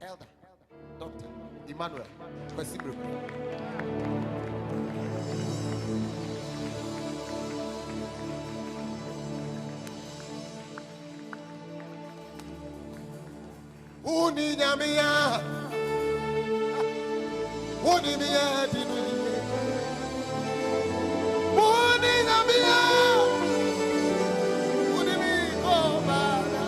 Elder Dr. Emmanuel Kwesibro. Uni nyamia, uni miya dinu, uni nyamia, uni mi kobara.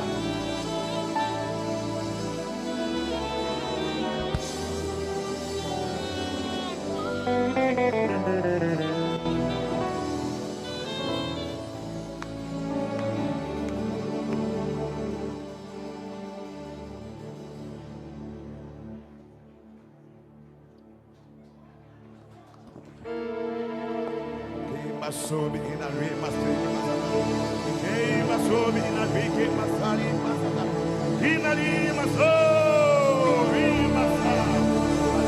Sobe in a real master. Came a sobe in a big masari masada. In a lima so, rimasa.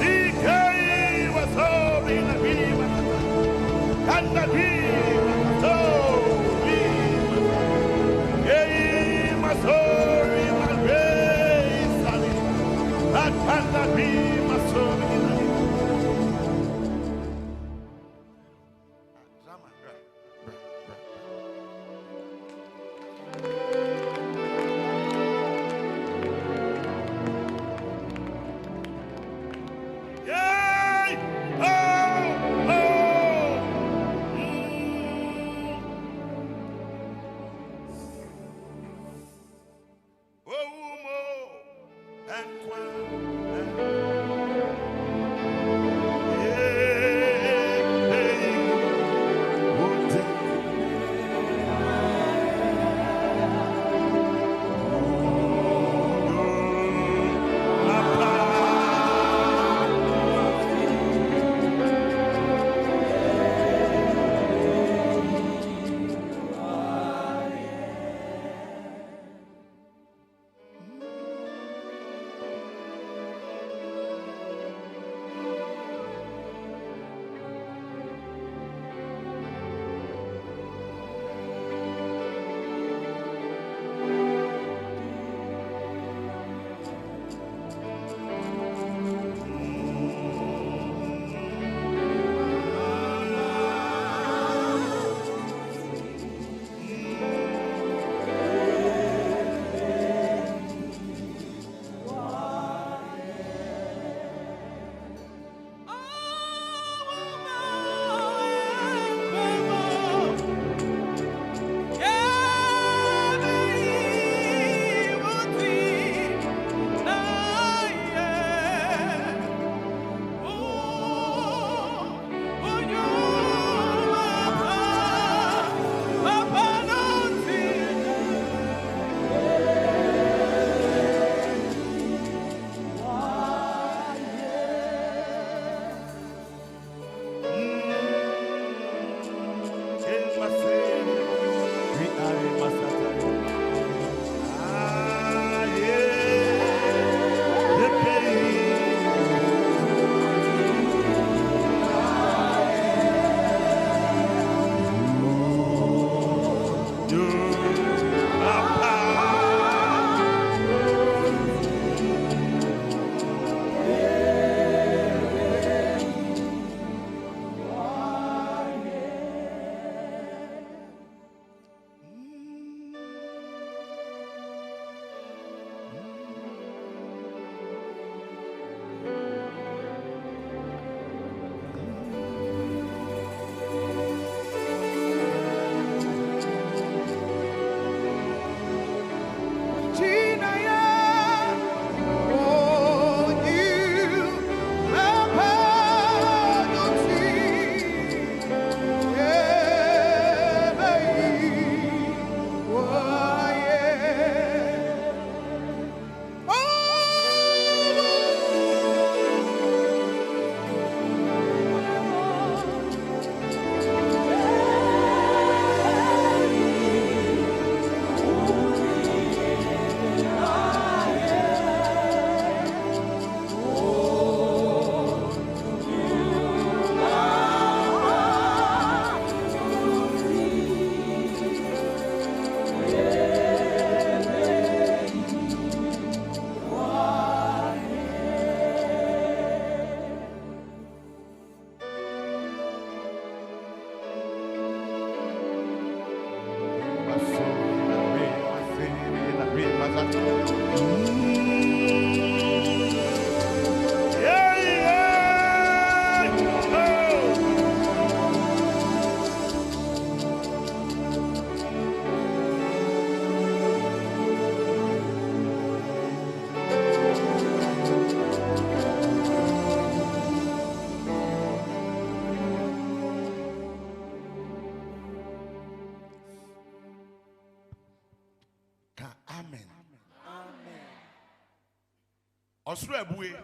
He came a sobe in a big masada. And a big so, rimasa. Came a sobe in a big sali. And a big masobe in a Osro ebue.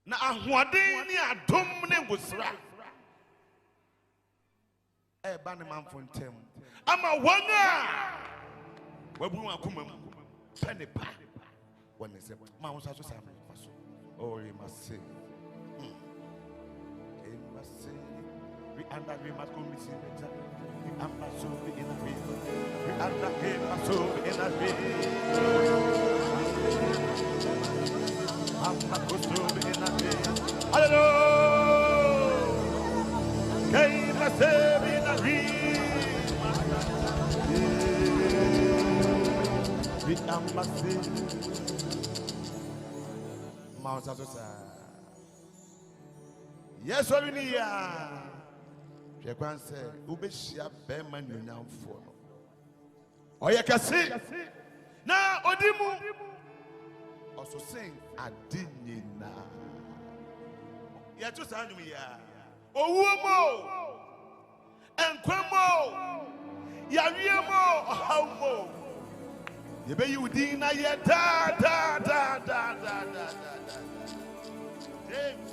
Na ahoɔden ne adom ne ngosra. Eba ne manfo ntem. Ama wɔn a wabu akoma mu. Pene pa. When they say, "Ma won't have to say so." Oh, you must say. You must say. We under we must come see better. We under so we in a way. We under we must so in a way. I'm not going to be in a way. Hallelujah. Came a save in a way. We under say. Yes, what we need. Je crois que ubeshia bema nyonyamfo no. Oye kase. Na odimu. Also sing adinina. Ya to sa nyum ya. Owumo. Enkwamo. Yawiemo hawmo. Yebe yudina ye da. James.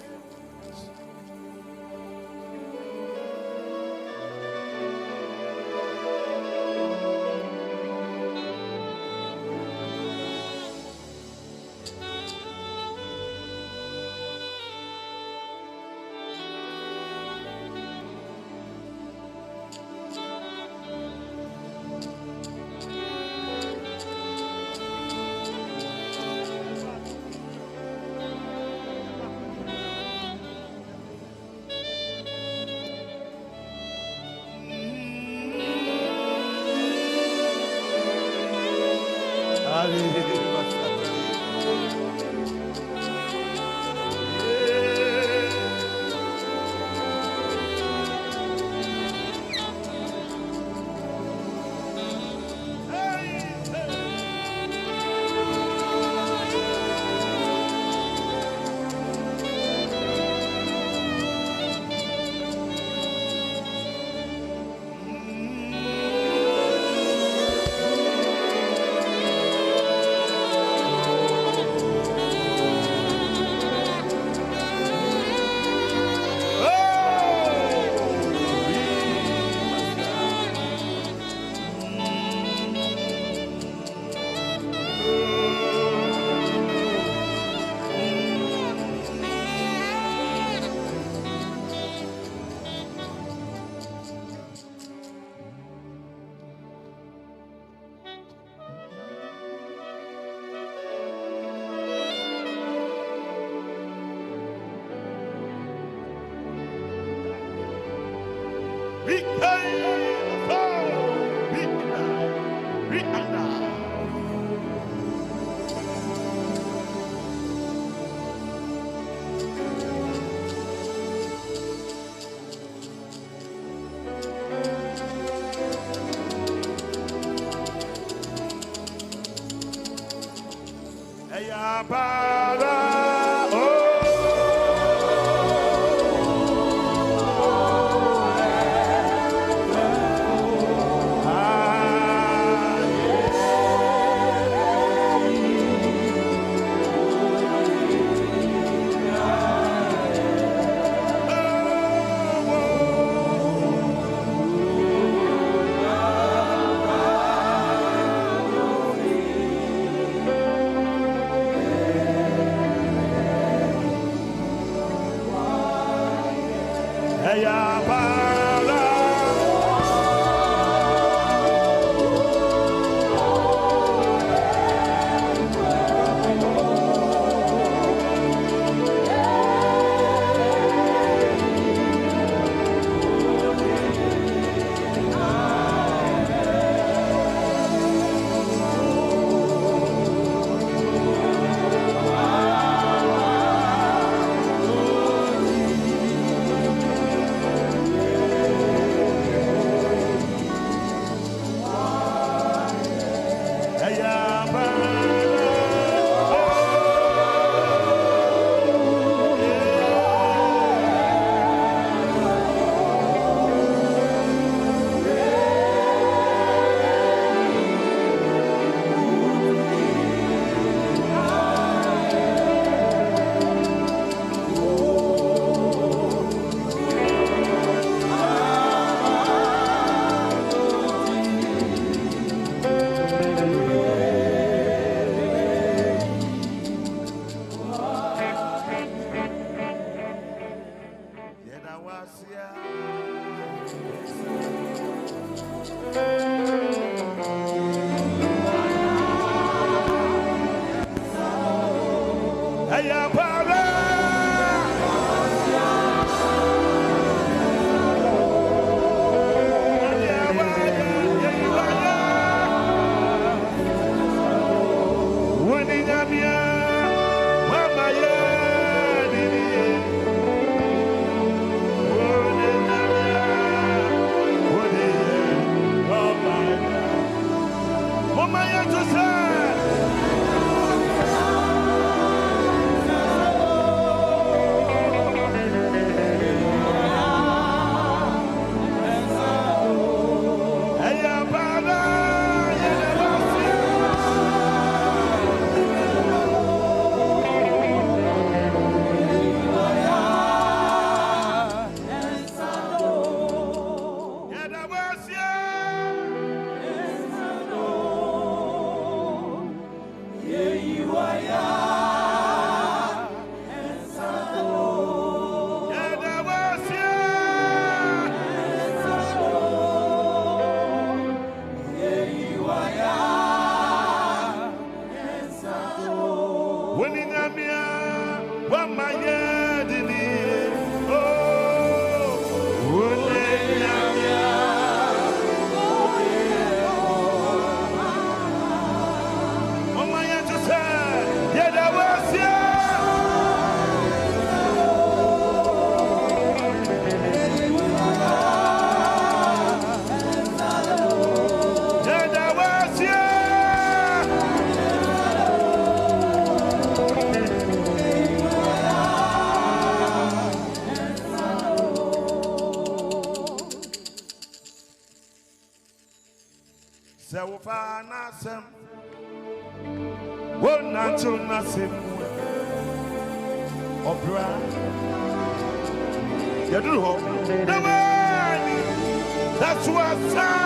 That's what's up.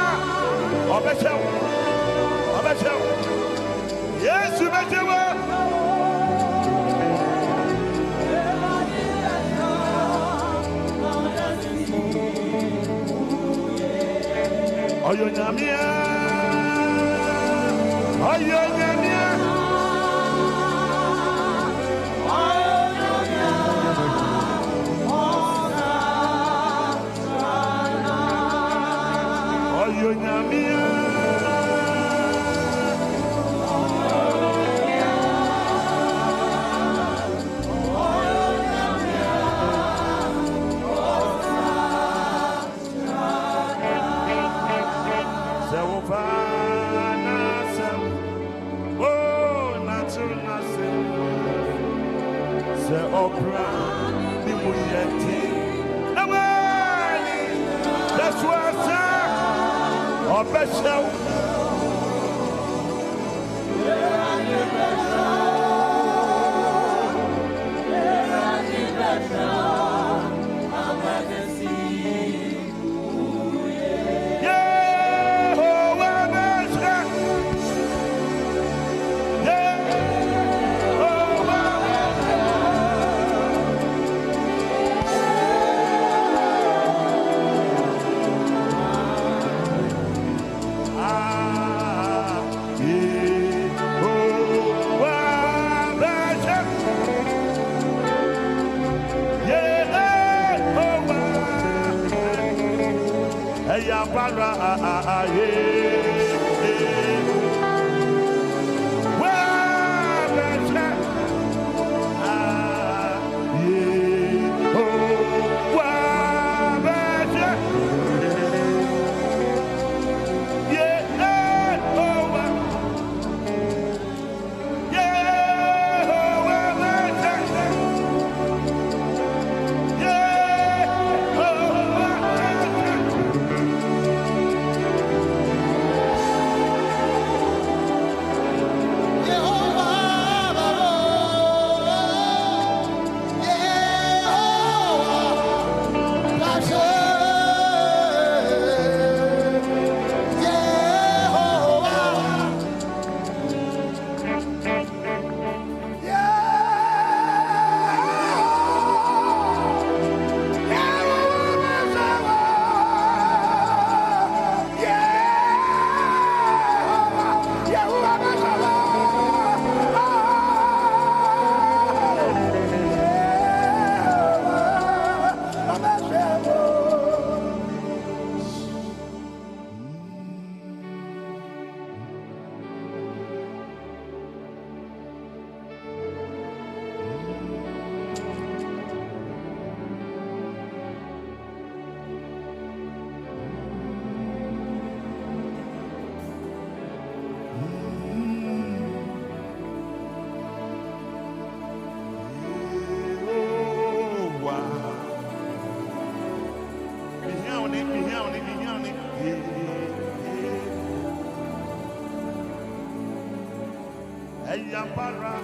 Yes, you bet you will. Oh, you Namia. Oh, you Namia. Oh, you Namia. That's what's up. Eyambara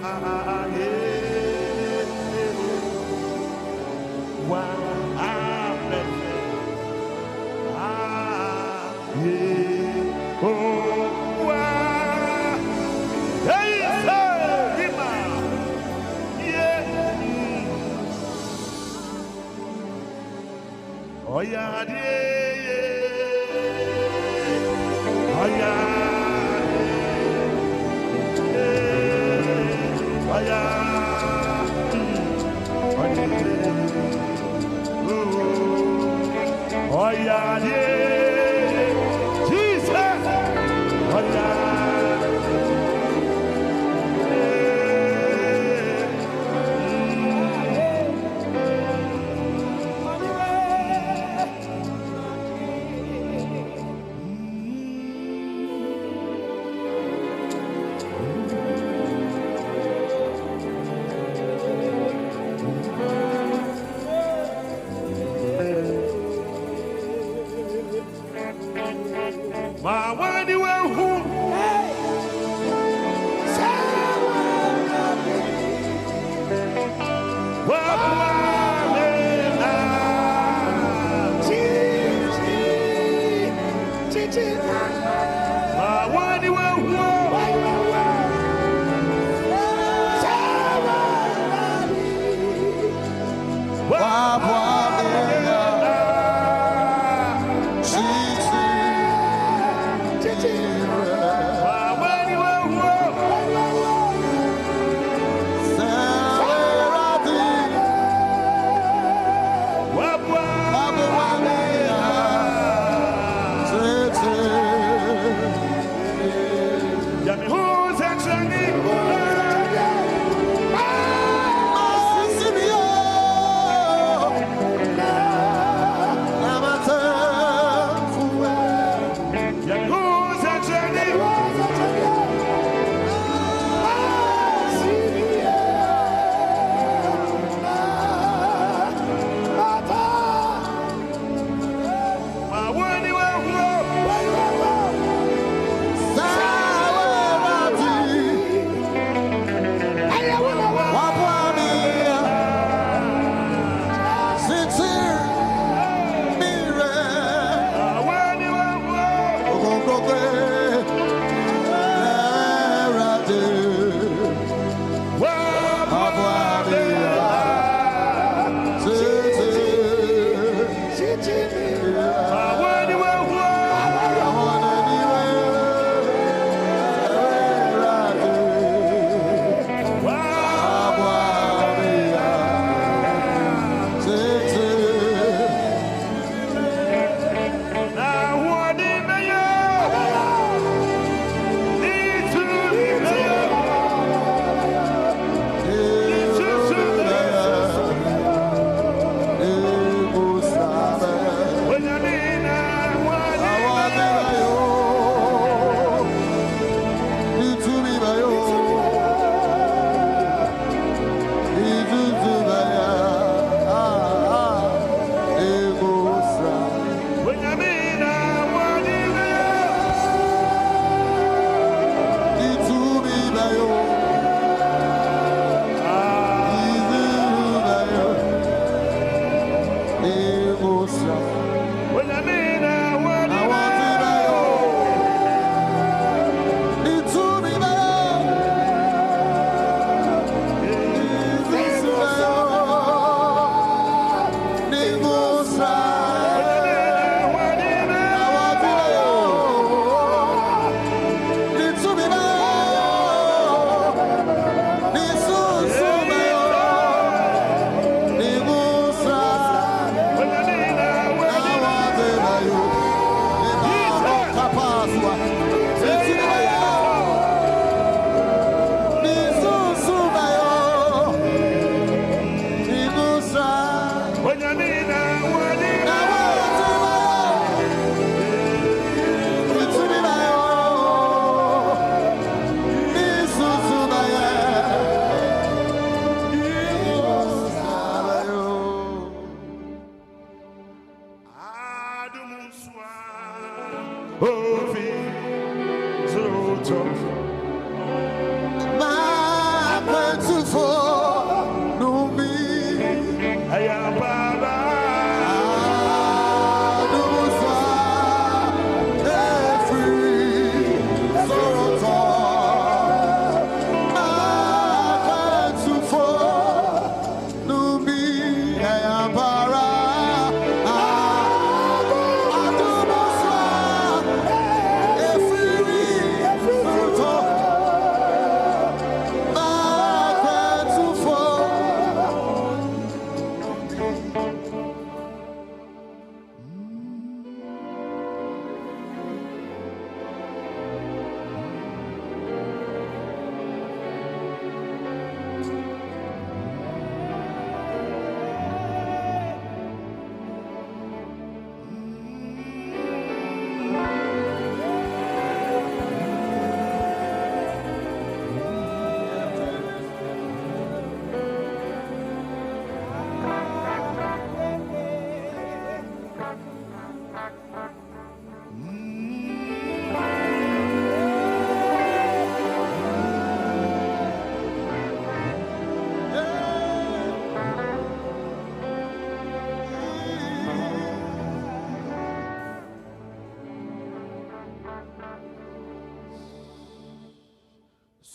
wa amen oh wa hey rima yeah oh yeah oh yeah oh yeah oh yeah, Jesus, oh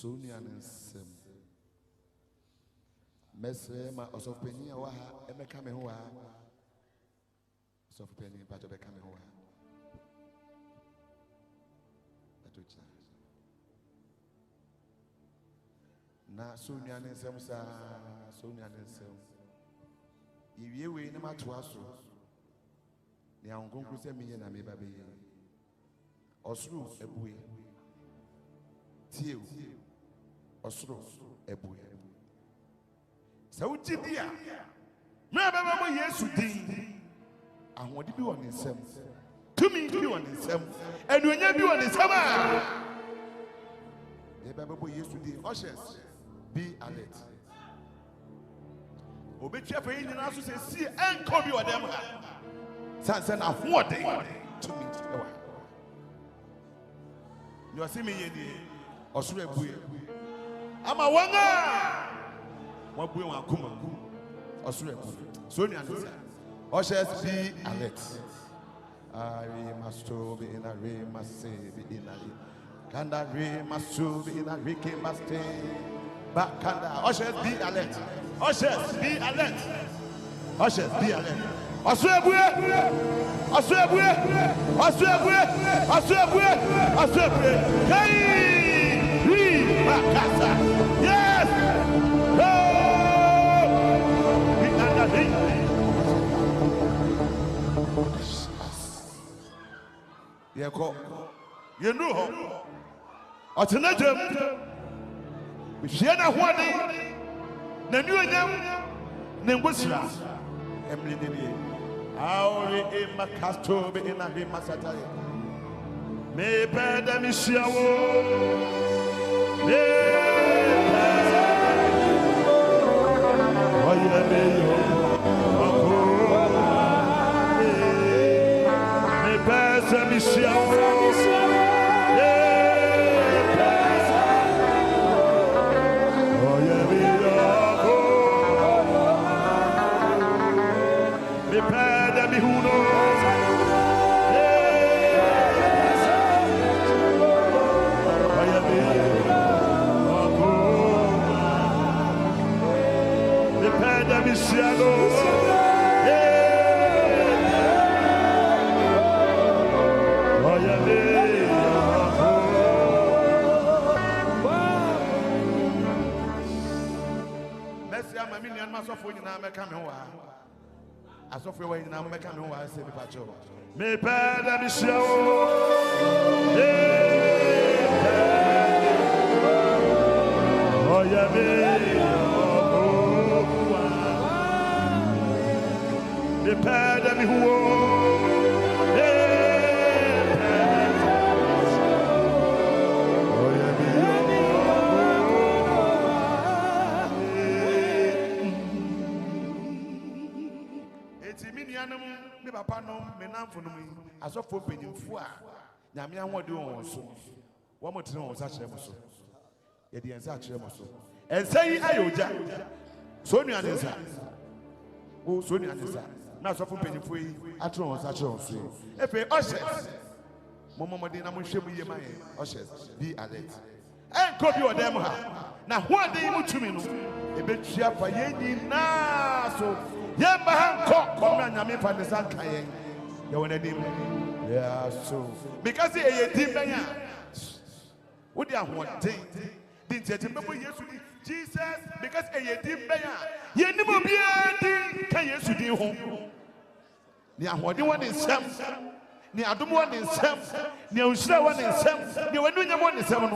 Sonia and Sem. Messema of Penny, Emma coming who are soft penny, but of a coming who are. Na Sonia and Sem, Sonia and Sem. If you win a match, the uncle could send me and I may baby. Osru Ebui. Tiu Osru Ebui. So, Tibia, Mababa, yes, you did. And what did you want in some? To me, you want in some, and when you want in summer. The Baba used to do ushers. Be alert. Obey for Indian also say, see, and call you a damn. Sansan of what day to me. You are seeing me in the Osru Ebui. I'm a wonder. What we want to come Australia. Sonia, ushers be alert. I must be in a ray, must say be in a Kanda ray, must be in a Ricky must stay. Back Kanda, ushers be alert. Ushers be alert. Ushers be alert. Australia, Australia, Australia, Australia, Australia. Hey, we Makasa. Yes. You know how alternative if you are one day, then you are then what's that? Emily Debbie. Auri Emma Casto be in a Masata. May better miss you. As of when I'm making no one say the patrol. May bad be show. Oh, yeah, me. The bad me who. Papa no menam for no as of for penimfo a nyame anwode won so wo mo tene won sa kire mo so ye de ensa kire mo so ensa yi ayoja so nua ne nsa o so nua ne nsa na so for penimfo yi atro won sa kire won so efe ushers momomode na mo hwe mu ye man ushers be alert en ko bi odem ha na ho ade mu tumi no ebetua fa ye ni na so yeah, so because he did what they are wanting. Jesus, because he did you never be can you do home? Near what you want in some, near I don't want in some, near one in some, you were doing one in seven.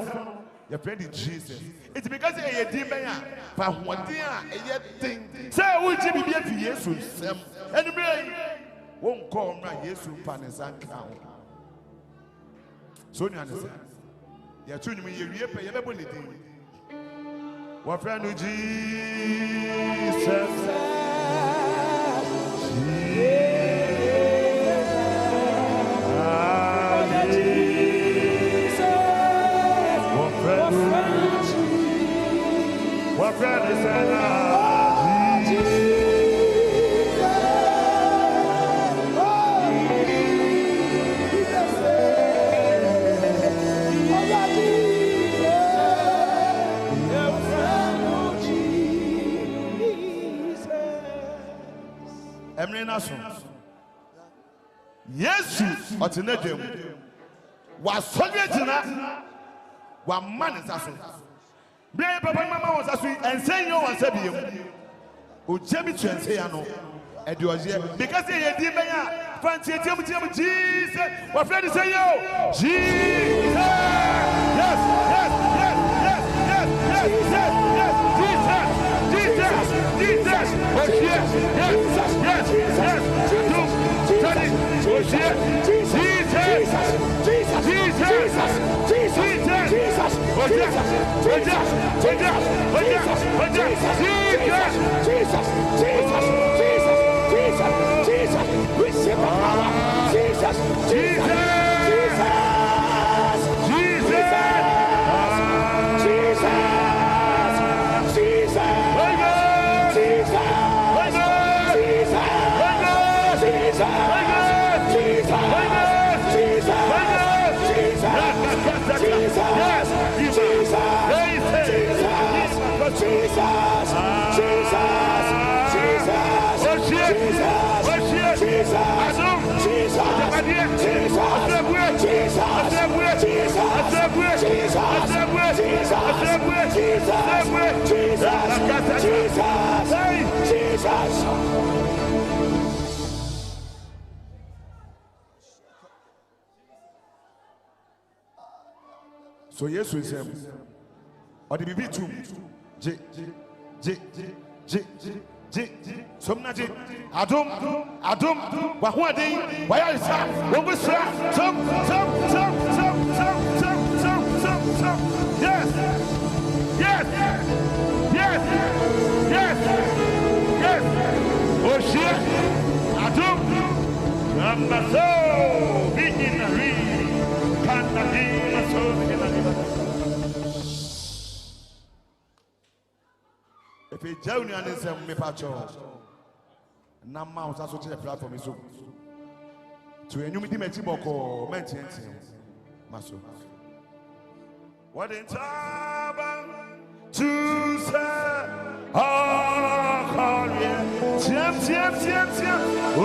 Your friend is Jesus. It's because a demon, but one dear, a yet thing. Say, would you be for Jesus? And won't call my Jesus, Panis and Crown. So you understand? You're tuning me, you pay everybody. What friend of Jesus? What friend is Emre naso. Yesu otinedem. Wa sogetina. Wa man saso. Bia papa mama was aso ensenyo wan sabiem. O jemi tu ensenya no. Edioje because ye di benya fancy Jesus. What friend say yo? Jesus. Yes. Jesus. Oh yes. Receive power. Jesus. So yes, we say, or the baby too. J. Somnaji, Adum, Wahwadi, why are you some? Yes. Oh shit, Adum, Amaso, Viginari, Kanadi, Maso, if a Junior is a Mipacho, Namma also to the platform is so. To a new Metiboko, maintenance, Maso. What in time to say, oh, Korea, Tiam. Oh,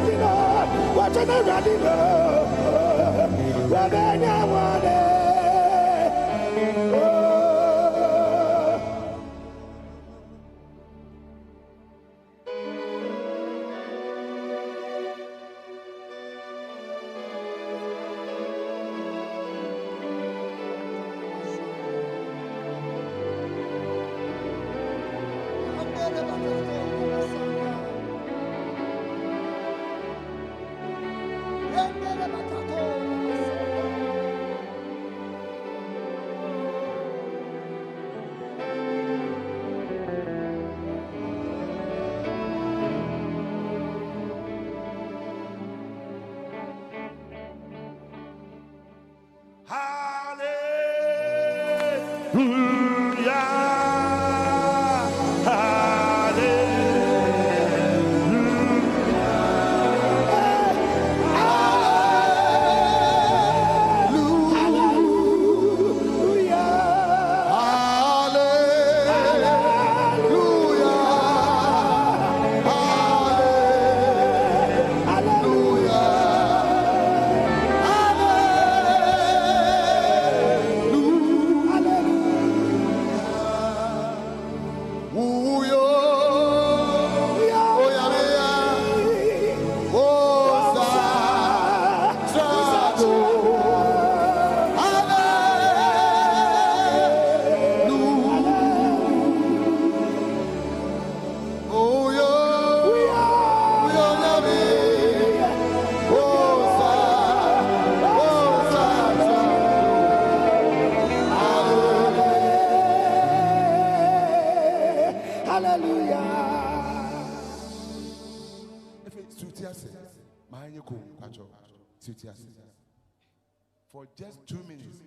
to For just 2 minutes,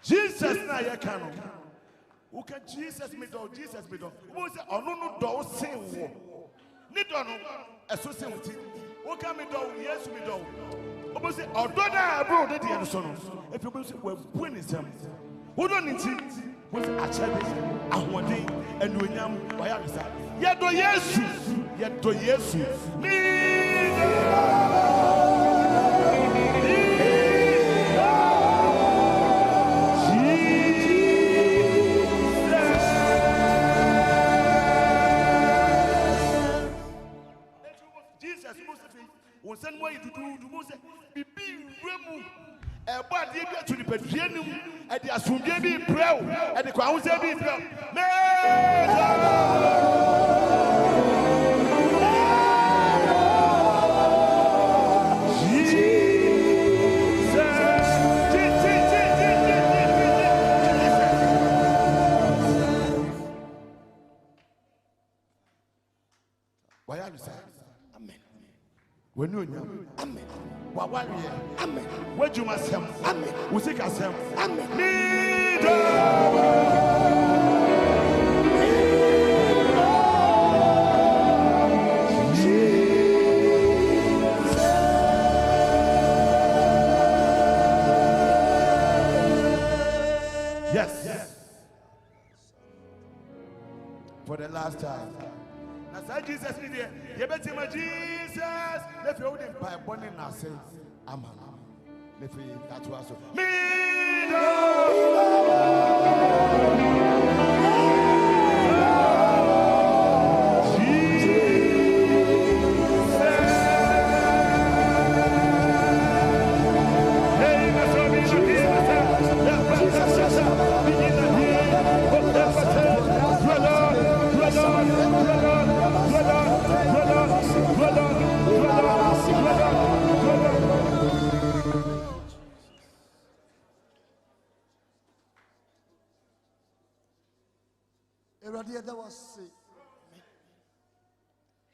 Jesus na ye kanu. Who can Jesus me do? Jesus me do. Who say onu no do sin wo. Ni do no eso sin wuti. Who can me do? Yes me do. Who say odo na bro de dey no so no. If you say we bu ni sam. Who do ni ti? Who say achade ahode anuonyam wa ya resa. Ye do Yesu. Ye do Yesu. Send way to do most be remu a body to the Petrianum at the Asumbi Pro at the Crown Sabi Pro. Why are you saying? Amen. When Amen. Amen. Wawari. Amen. Wejuma sem. Amen. Usika sem. Amen. Yes. For the last time. Now say Jesus need it. You better my Jesus. If you wouldn't buy bonnie now say amen. If you that was so. That was say.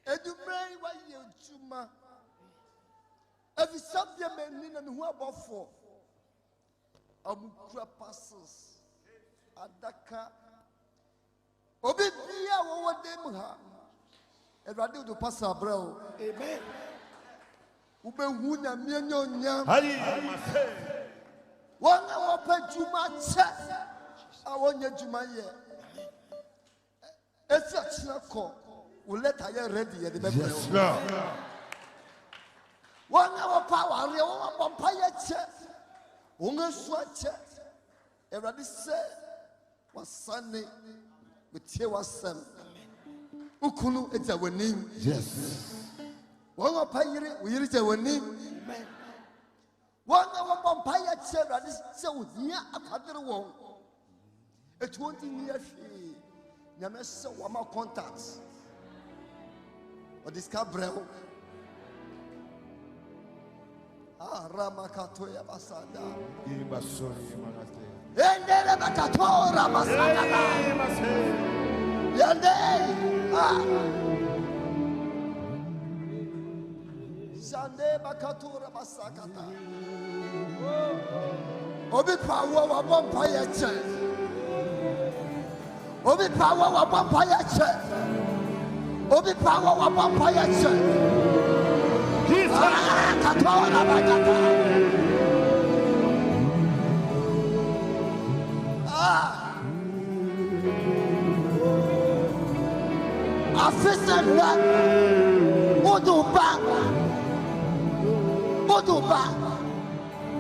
Edumai wa yejuma. Every subject men and who about for. Amukra passes. Adaka. Obi bia wo dem ha. Erade do pass abrao. Amen. Ube hu na mienyo nyam. Hali. Wana wo pa juma che. Awonye juma ye. If you're not called, we'll let her ready at the back. Yes, Lord. 1 hour power, we want vampire chest. Only sweat chest. Everybody say, was Sunday with you was some. Ukunu, it's our name. Yes. 1 hour pire, we reach our name. 1 hour vampire chair, that is so near a other one. A 20 years. Nyamese wama contacts. O discover. Ramakato ya basada. Ibasori manate. Endele bakato ramasada. Yende. Shande bakato ramasakata. Obi pawo wa bompa ya che. Obi power wa vampire church. Obi power wa vampire church. Katola bagata. Afisa Moduba.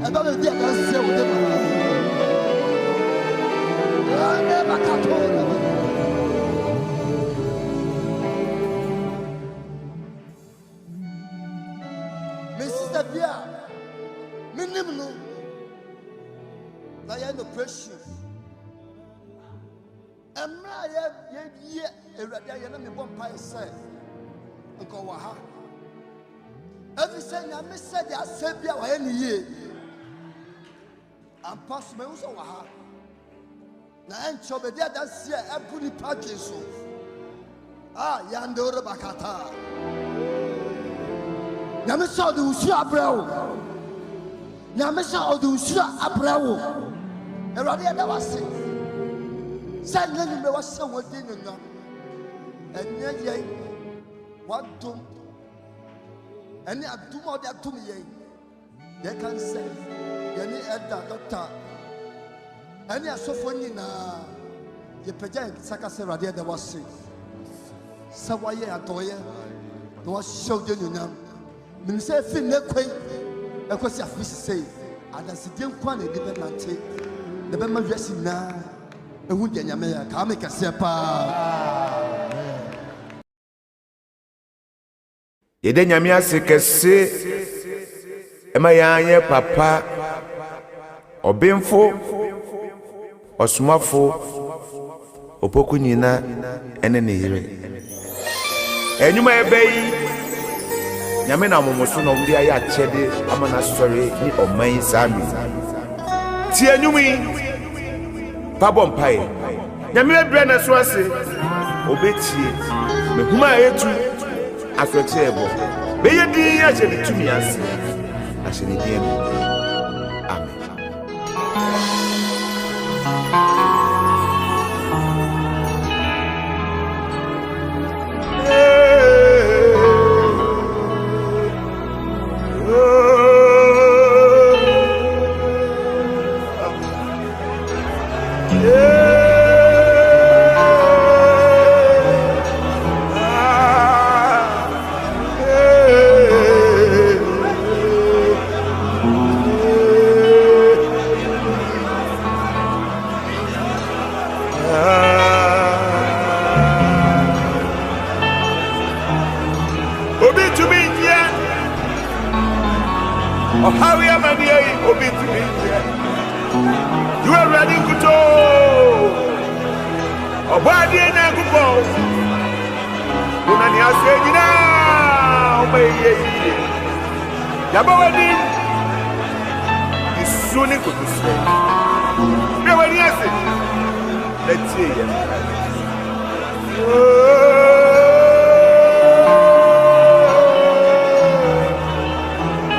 I don't know if say with them. Mrs. Bia, minimum. I am oppression. And I am a vampire say, Uncle Waha. Every saying I miss said, I said, any year. And pass me also Waha. Na enchobe dia dansia ebuni pakeso yandoro bakata nyamesa de usu abrawo nyamesa de usu abrawo erade da wase san nani me wase wodi nna enye ye wadum eni adum odi atum ye can say ye ni elder doctor and ya sofoni na ye peja saka se radio da wase sawaye atoye do show de nyam min se fi ne kwai e kwasi afisi sei adaside nkwa na de benante de be ma wiasi na ehu de nyame ya ka me kase pa ye de nyame ase kase e ma ya anye papa obemfo osumafo opoku nyina ene ne yire enyuma ebeyi nyame na momoso no ndi aya chede amana story ni oman sami ti enyumi pabom pai nyame ebre na so ase obetie mehuma etu afetie ebo Be ye di ache ni tumi ase. Ache ni di emi. Amen. You are ready to go. Obadi na kupo. Unani asenyi na umeye. Yabawadi. Isuni kutuse. Bewani ase. Let's see.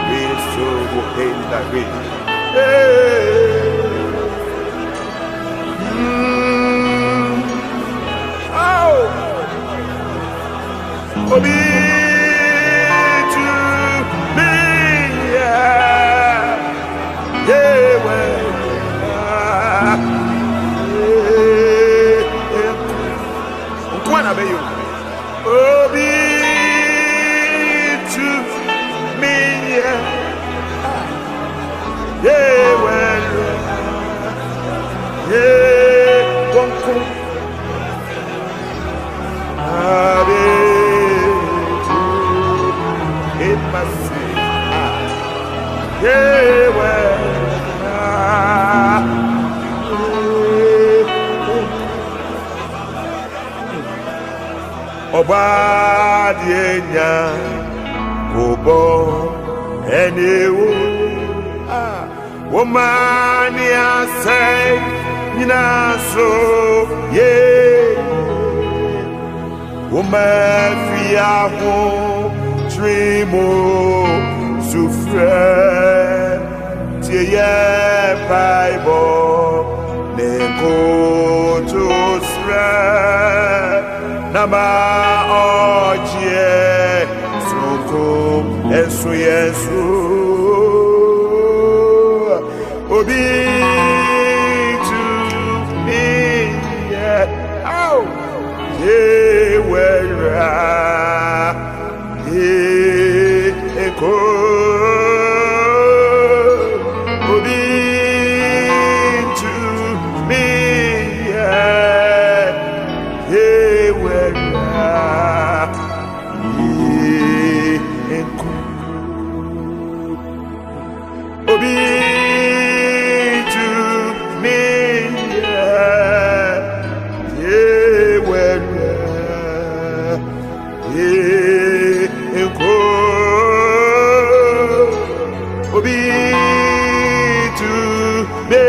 We so in that way. Obi to me, yeah, Obi to me, Obadienya Obo Enewo Womani asay Ninaso Ye Womafiaho Trimo Sufre Tiye Bible Neko Tosre Nama Ojie Soko Esu Yesu Obi to me Wera Eko Obi to me Obi to me, Obi to me,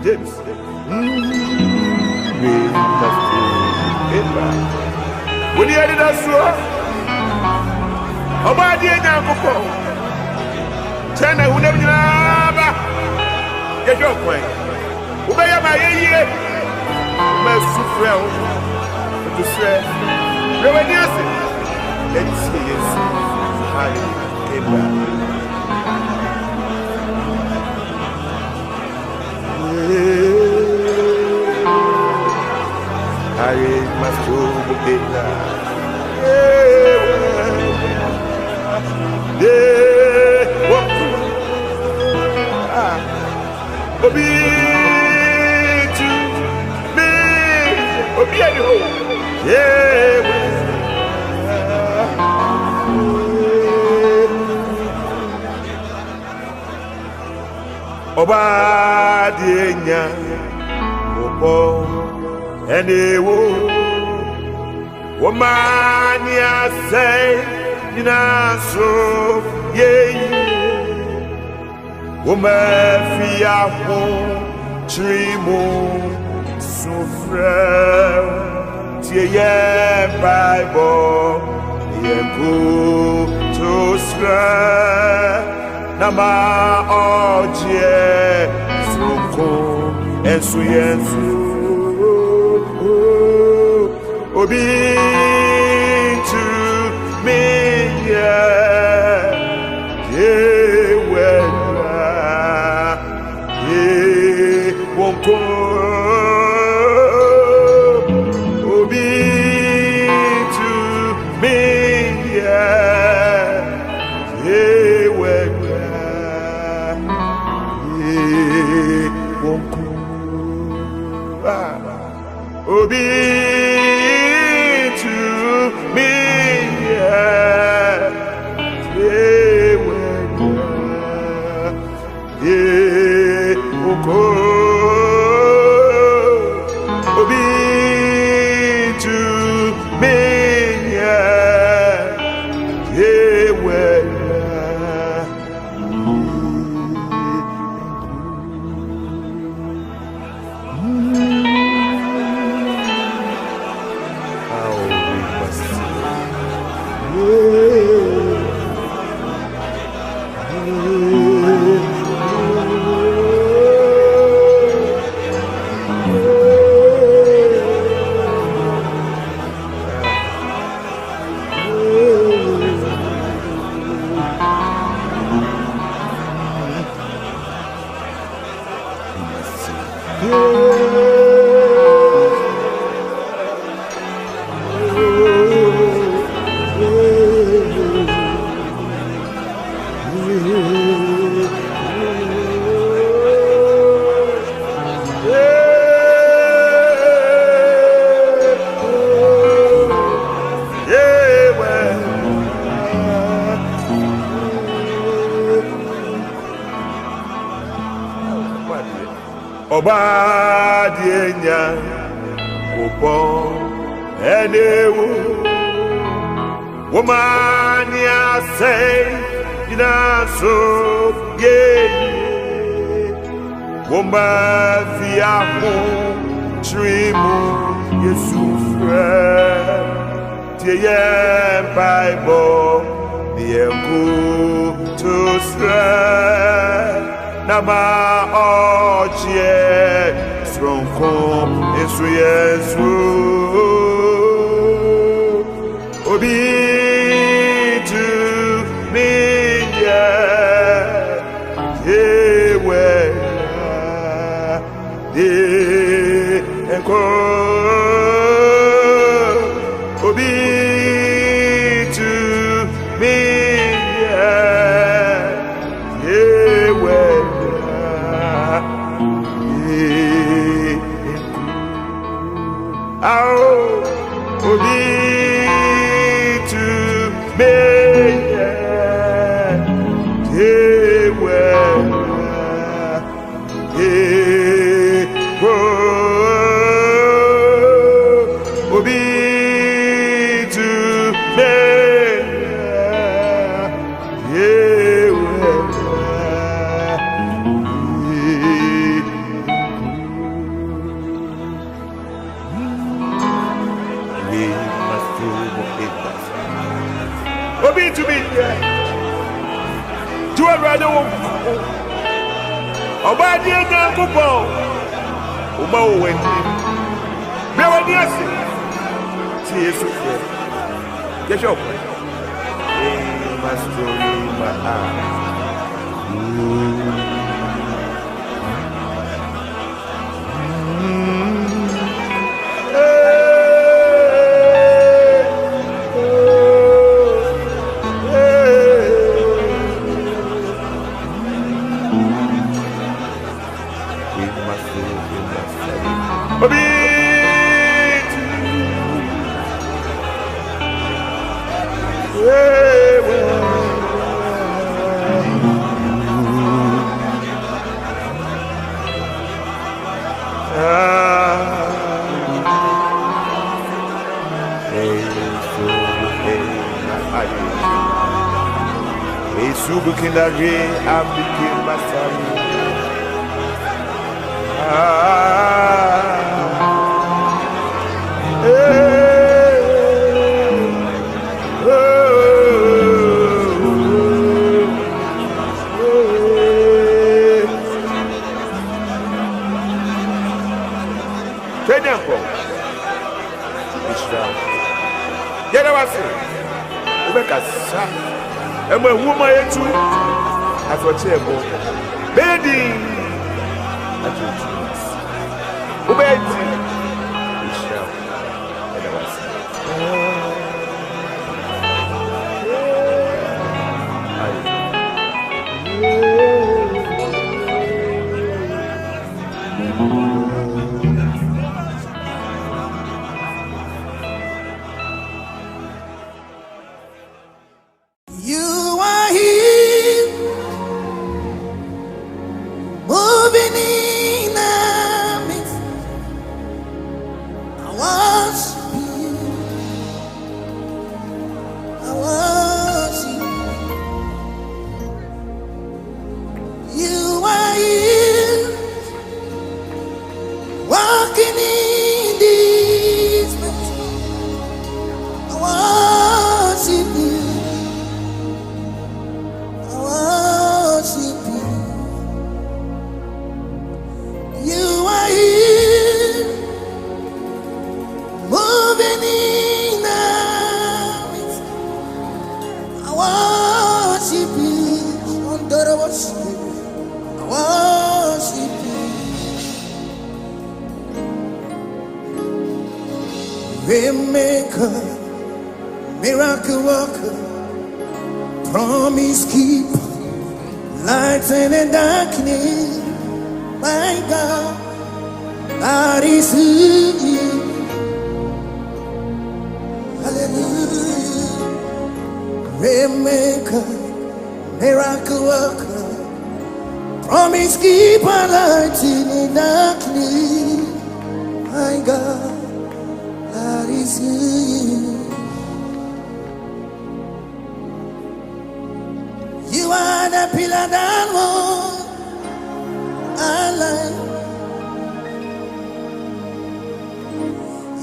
James. When you had that so, Obadi na kupo. Chana who never never get your point. Obey my ye, my souffle to say, Revenue. Let's see, yes, I came back. I must do it now. Obi to me, Obi at home. Obadienya, Obo. Enewo Womani asay Ninaso Ye Umefia ho trimu sufre tie ye Bible ye go to sra nama oje suko ensu yensu obi to me ye wonko obi to me ye wonko obi to me ye wonko Oba dienya opo enewu woman ya say ina so ye woman via ho trimu yesufre tie Bible the go to sra nama oje stronko esu yesu obi to me yewe de enko obi to me yewe obi to me obi to me obi to me to a radio obadi na kupo uma owendi me wadi ase ti yesu fo bishop my story my Subu Kindari Abiki Masari. Ubekasa, and when woman too, as what table, baby, at your dreams. Ubeti, we shall, and I was. Waymaker, miracle worker, promise keeper, light in the darkness. My God, that is who you are. Hallelujah. Waymaker, miracle worker, promise keeper, light in the darkness. My God, that is you. You are the pillar that won't align.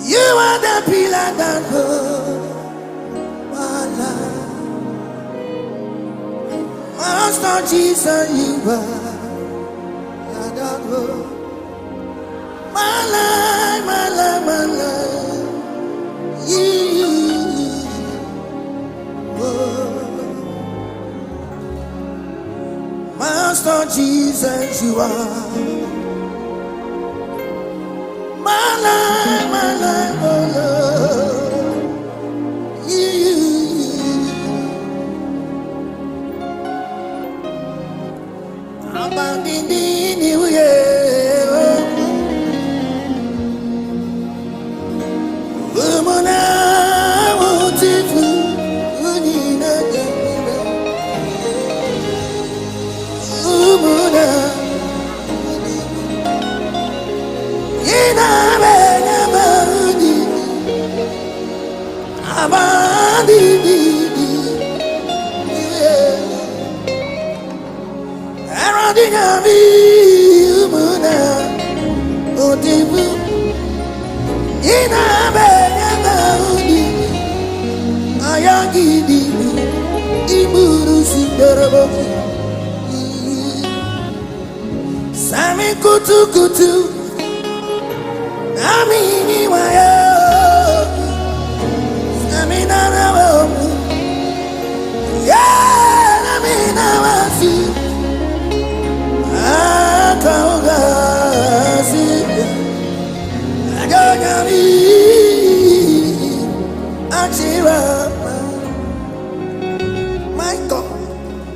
You are the pillar that won't align. Master Jesus, you are that won't. My life, my life, my life. Master Jesus, you are my life, oh Lord. Abandoned you, Sami kutu kutu, Amini wayo, Sami narawo, yeah, Amina wasi, Akaugasi, Agogami, Achira, my God,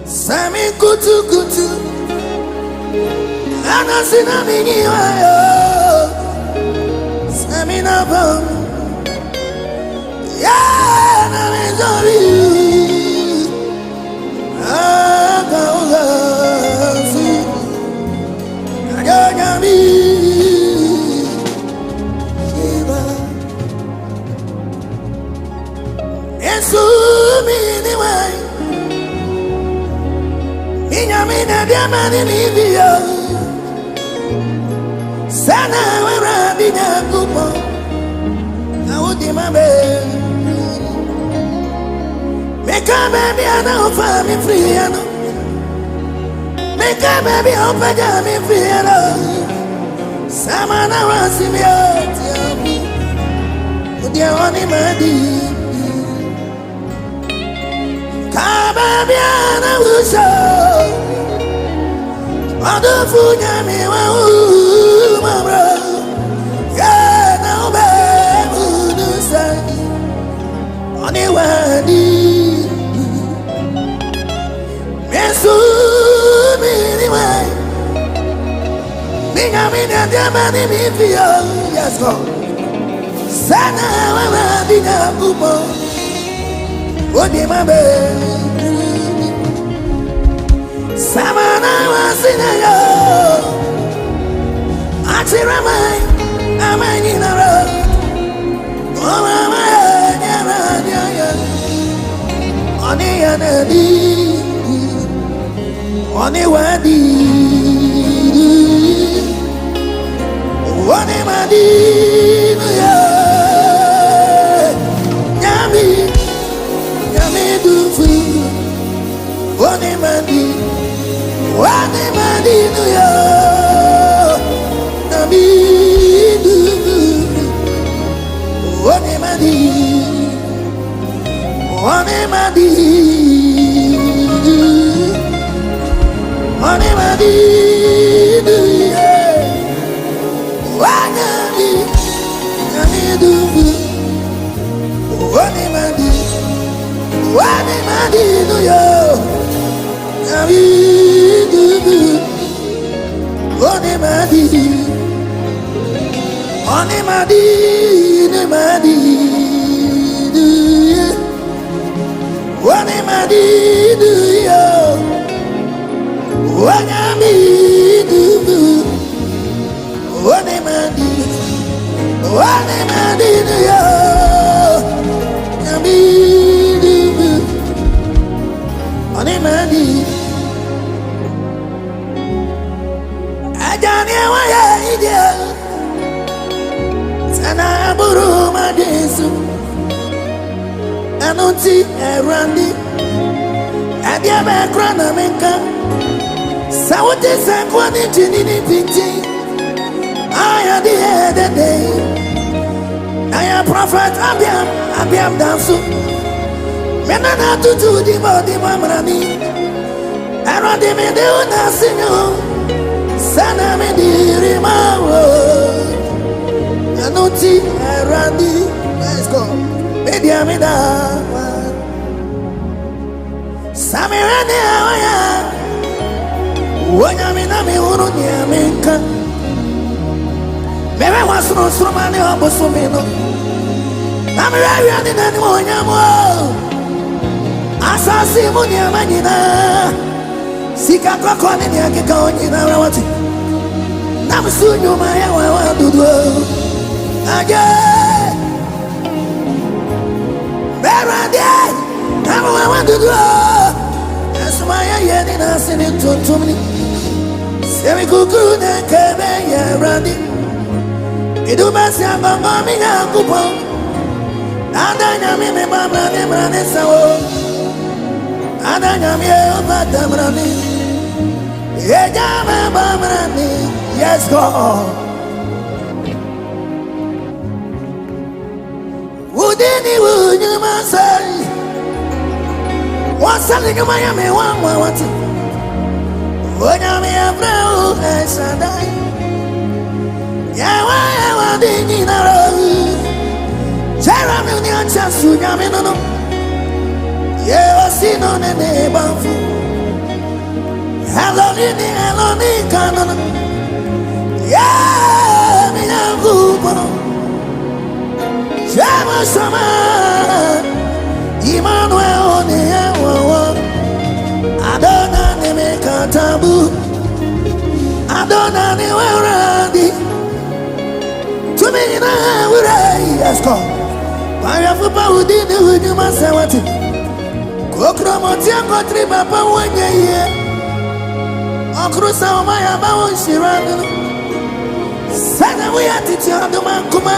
Sami kutu kutu. Anasina mini wayo, samina bom, yeah, na mizori, agaugazi, agagami, shiva, Yesu mini wayo, diamani nivio sana wera dinya kupo na udi mabe make a baby ana ofa mi free ano make a baby ofa ja mi free ano sama na wasimi oti udi oni madi ka baby ana uso Adufunya mi wa mabra ya na obe udusai oni wadi mesu mi ni wai ninga mi na diamani mi fio yes go sana wa dinga kupo odi mabe Samana wasina yo Achiramai Amani naro Mama nyara nyaya Oni yanadi Oni wadi Oni madi yo Nyami Nyami dufu Oni madi Wani madinu yo Namidu Wani madinu Wani madinu Wani madinu Wani Namidu Wani madinu Wani madinu yo Namidu Oni madi, oni madi, oni madi, oni madi, yo, oni madi, oni madi, oni madi, yo, oni madi. Ajani waya idia Sana buru madesu Anuti erandi Adia bakrana menka Sawute sakwani tinini pinti Aya di edede Aya prophet Abiam dansu Menana tutu di bodi mamrani Erandi mende unasinyo Sana me diri mawo Anuti erandi Let's go Media me da Samirani awaya Wonya me na me unu ni amenka Mewe wasunu surumani obusumino Namirawi ani nani wonya mo Asasi mu ni amanyina Sika kwa ni akika onyina rawati Namsunyu maya wa dudu Aje Berade Namu wa dudu Asumaya yeni nasini tuntumni Semi kukuru na kebe ya randi Idubasi ambamba minya kupo Adanya mime mamrani mrani sawo Adanya mie obata mrani Ejame bamrani Yes God Wudini wunyuma say Wasali nyuma ya me wangwa wati Wanyami abreu esadai Yawa dini naro Jera muni anchasu nyami nono Yewa sino nene banfu Hello ni kanono Yeah mi yangu bono Jama sama Emmanuel ni yawa Adona ni mekatabu Adona ni werandi Tumi na wurai Esko Paya fupa udini hujuma sewati Kokro moti ango tri bapa wenye ye Okrusa Maya Bawo Shirano. Sana we are teaching on the man Kuma.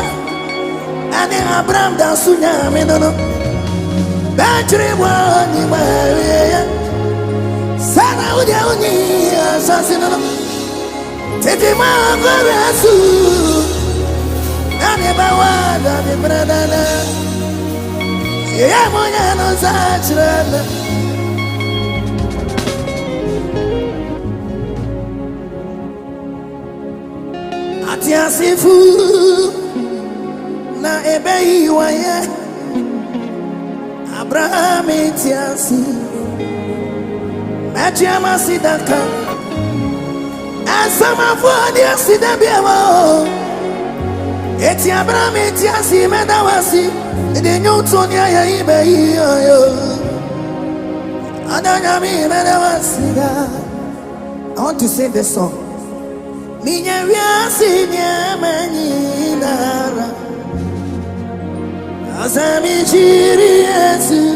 And in Abraham Dasunya Minono. Battery one, Sana Udiani Assassin. Tete Mangarasu. Nani Bawada, the brother. Yamoyano Zachran. Atiasifu na ebei waye Abraham etiasi Machama sidaka Asama fuadi asidabiawo Eti Abraham etiasi medawasi Ede nyutoni ya ibei yo Adanyami medawasi. I want to sing this song. Minya wiasi nyamani nara Asami chiri yesu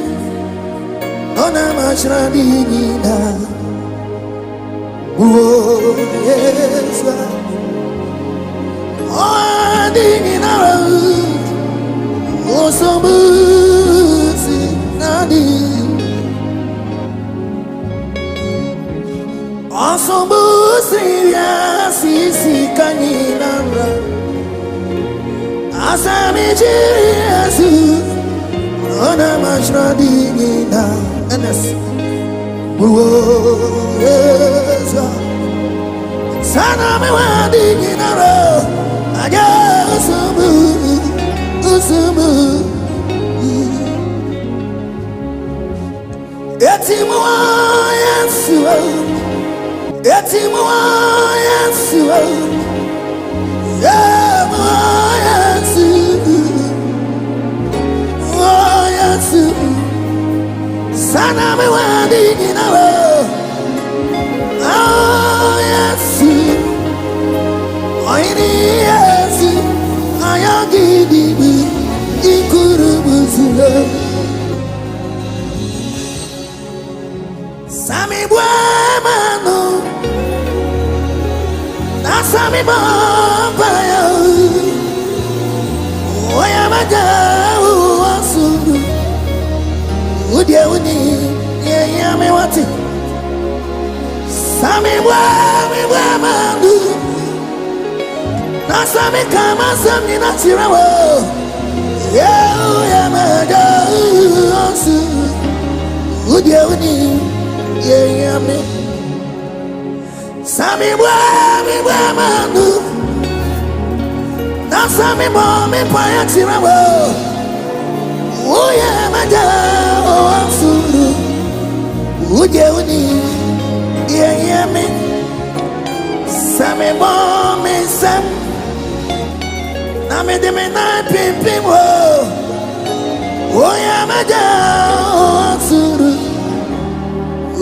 Ona mashradi nina Oh yesu Oh dini nara Oh sobusi nadi Asombusi ya sisi kaninara Asami chiriasu Ona mashradi nina Enes Uweza Sana mewadi ninara Aja usumu Usumu Etimu yesu Etimu yesu yesu Sana mewadi ninawe yesu Oini yesu Ayagidibi Ikurubuzula Sami buemano Nasami bambaya Oya maja uwasuru Udye uni Yeyame wati Sami buemano Nasami kama sami natirawo Oya maja uwasuru Udye uni Yeyame Sami buemano Nasami bomi paya tirawo Oya maja uwasuru Udye uni Yeyame Sami bomi sam Nami dimi na pimpim Oya maja uwasuru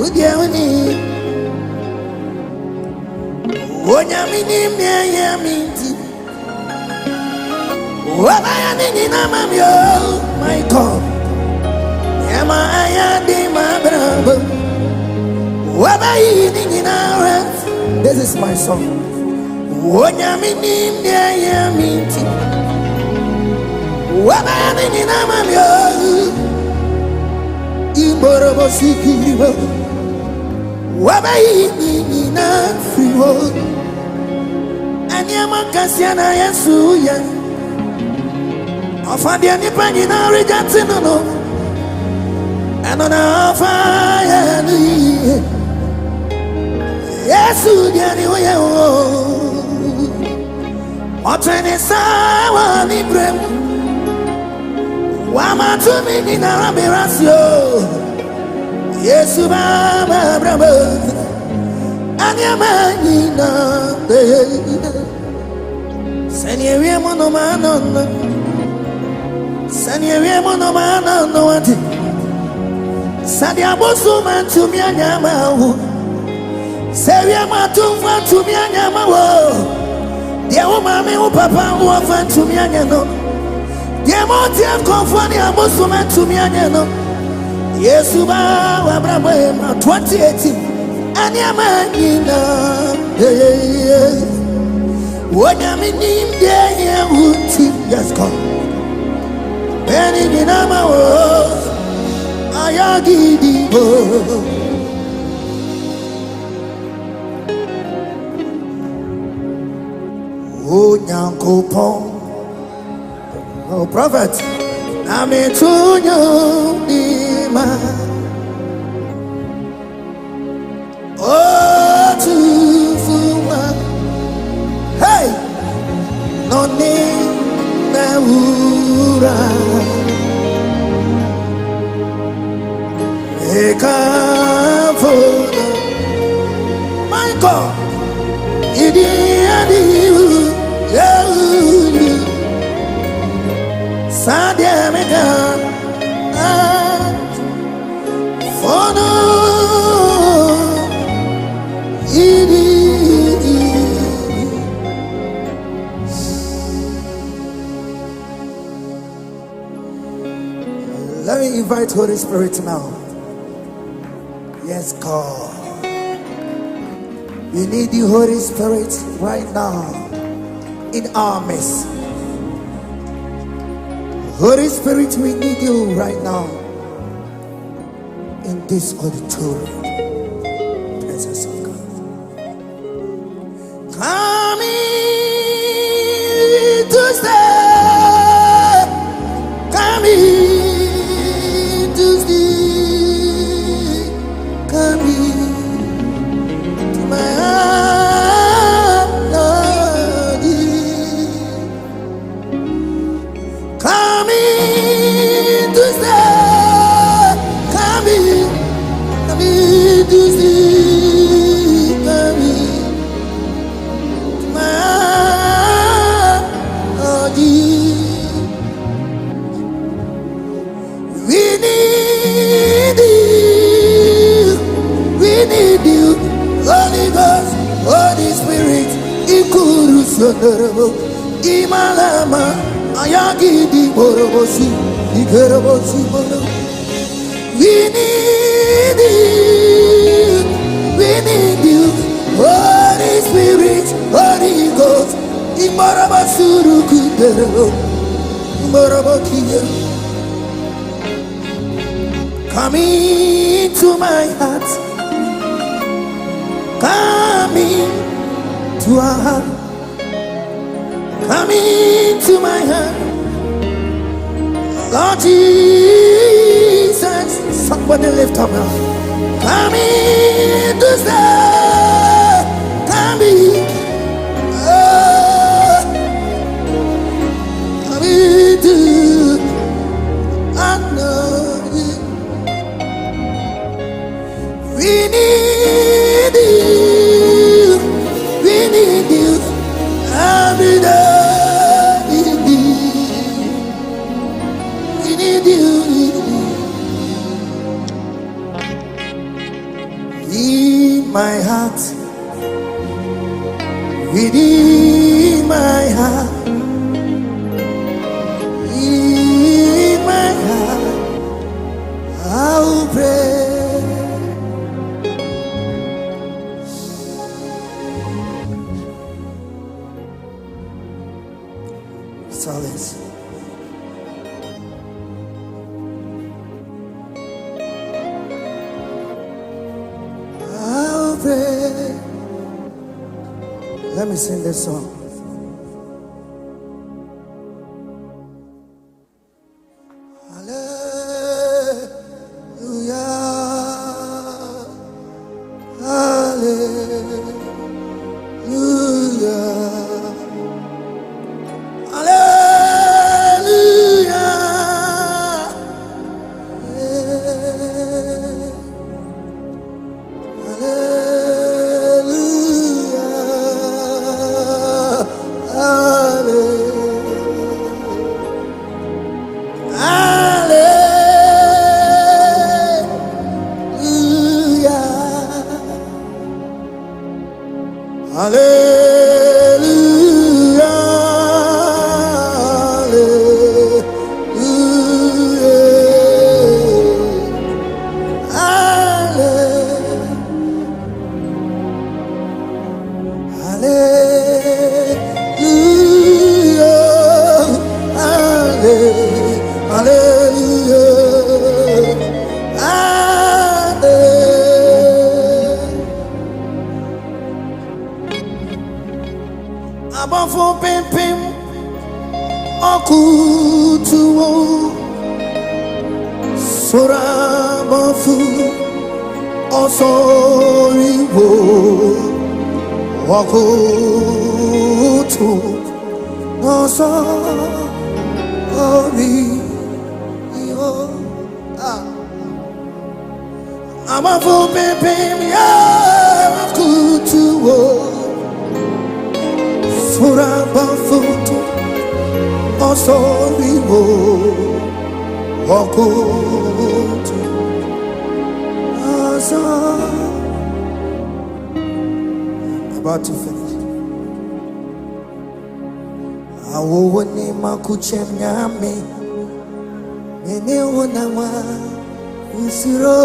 Udye uni Onyamini mye minti Wabaya nini na mamyo My God Yama ayadi mabrabo Wabayi nini na ref. This is my song. Onyamini mye minti Wabaya nini na mamyo Imborobo sikiribo Wabayi nini na friwo Anyama kasiana yesu ya Afandia nipa nina rejati nono Anona afaya ni Yesu diani uye o Otene sawa ni brem Wama tumi nina rabirasyo Yesu baba brabo Anyama nina Senye we mono manona Senye we mono manona wati Sadi abosu mantu mianyama wu Sewe matumfa tu mianyama wu Dia umami upapa uwafa tu mianyano Dia moti akonfwani abosu mantu mianyano Yesu ba wabrabo ema 2018 Anyamanina, what I mean, there, yes, God. Any dinama, Ayagi, oh, Yanko Pong, oh, prophet, I'm into you, oh, to Fuma, hey, no name, Naura, Ekafona, my God, Idi, Sadia Mega, Fono, let me invite Holy Spirit now. Yes, God. We need the Holy Spirit right now in our midst. Holy Spirit, we need you right now in this auditorium. Presence of God. Come in to stay. Come in to stay. Come in to my heart, Lord. Come in to stay. Come in to stay. Come in to my heart, Lord. We need you. We need you. Holy Ghost, Holy Spirit, Ikurusonorabo, Imalama, Ayagidi Borobosi, Ikerabosi Boro. We need you, we need you, Holy Spirit, Holy Ghost, Imarabasuru Kuderabo, Imarabakia. Come into my heart. Come into our heart. Come into my heart. Lord Jesus. Somebody lift up now. Come into stay. Come in. Come into. I know you. We need you. We need you. Every day. We need you. In my heart. Within my heart. In my heart. I'll pray. Silence. I'll pray. Let me sing this song. Hallelujah. Hallelujah. Okutuo Sorabafu Osoriwo Okutu Osoriwo Amafu Pepe Okutuo Sorabafu Osoriwo Okutu About to finish. I will name my kuchem nyame. Mene onawa usiro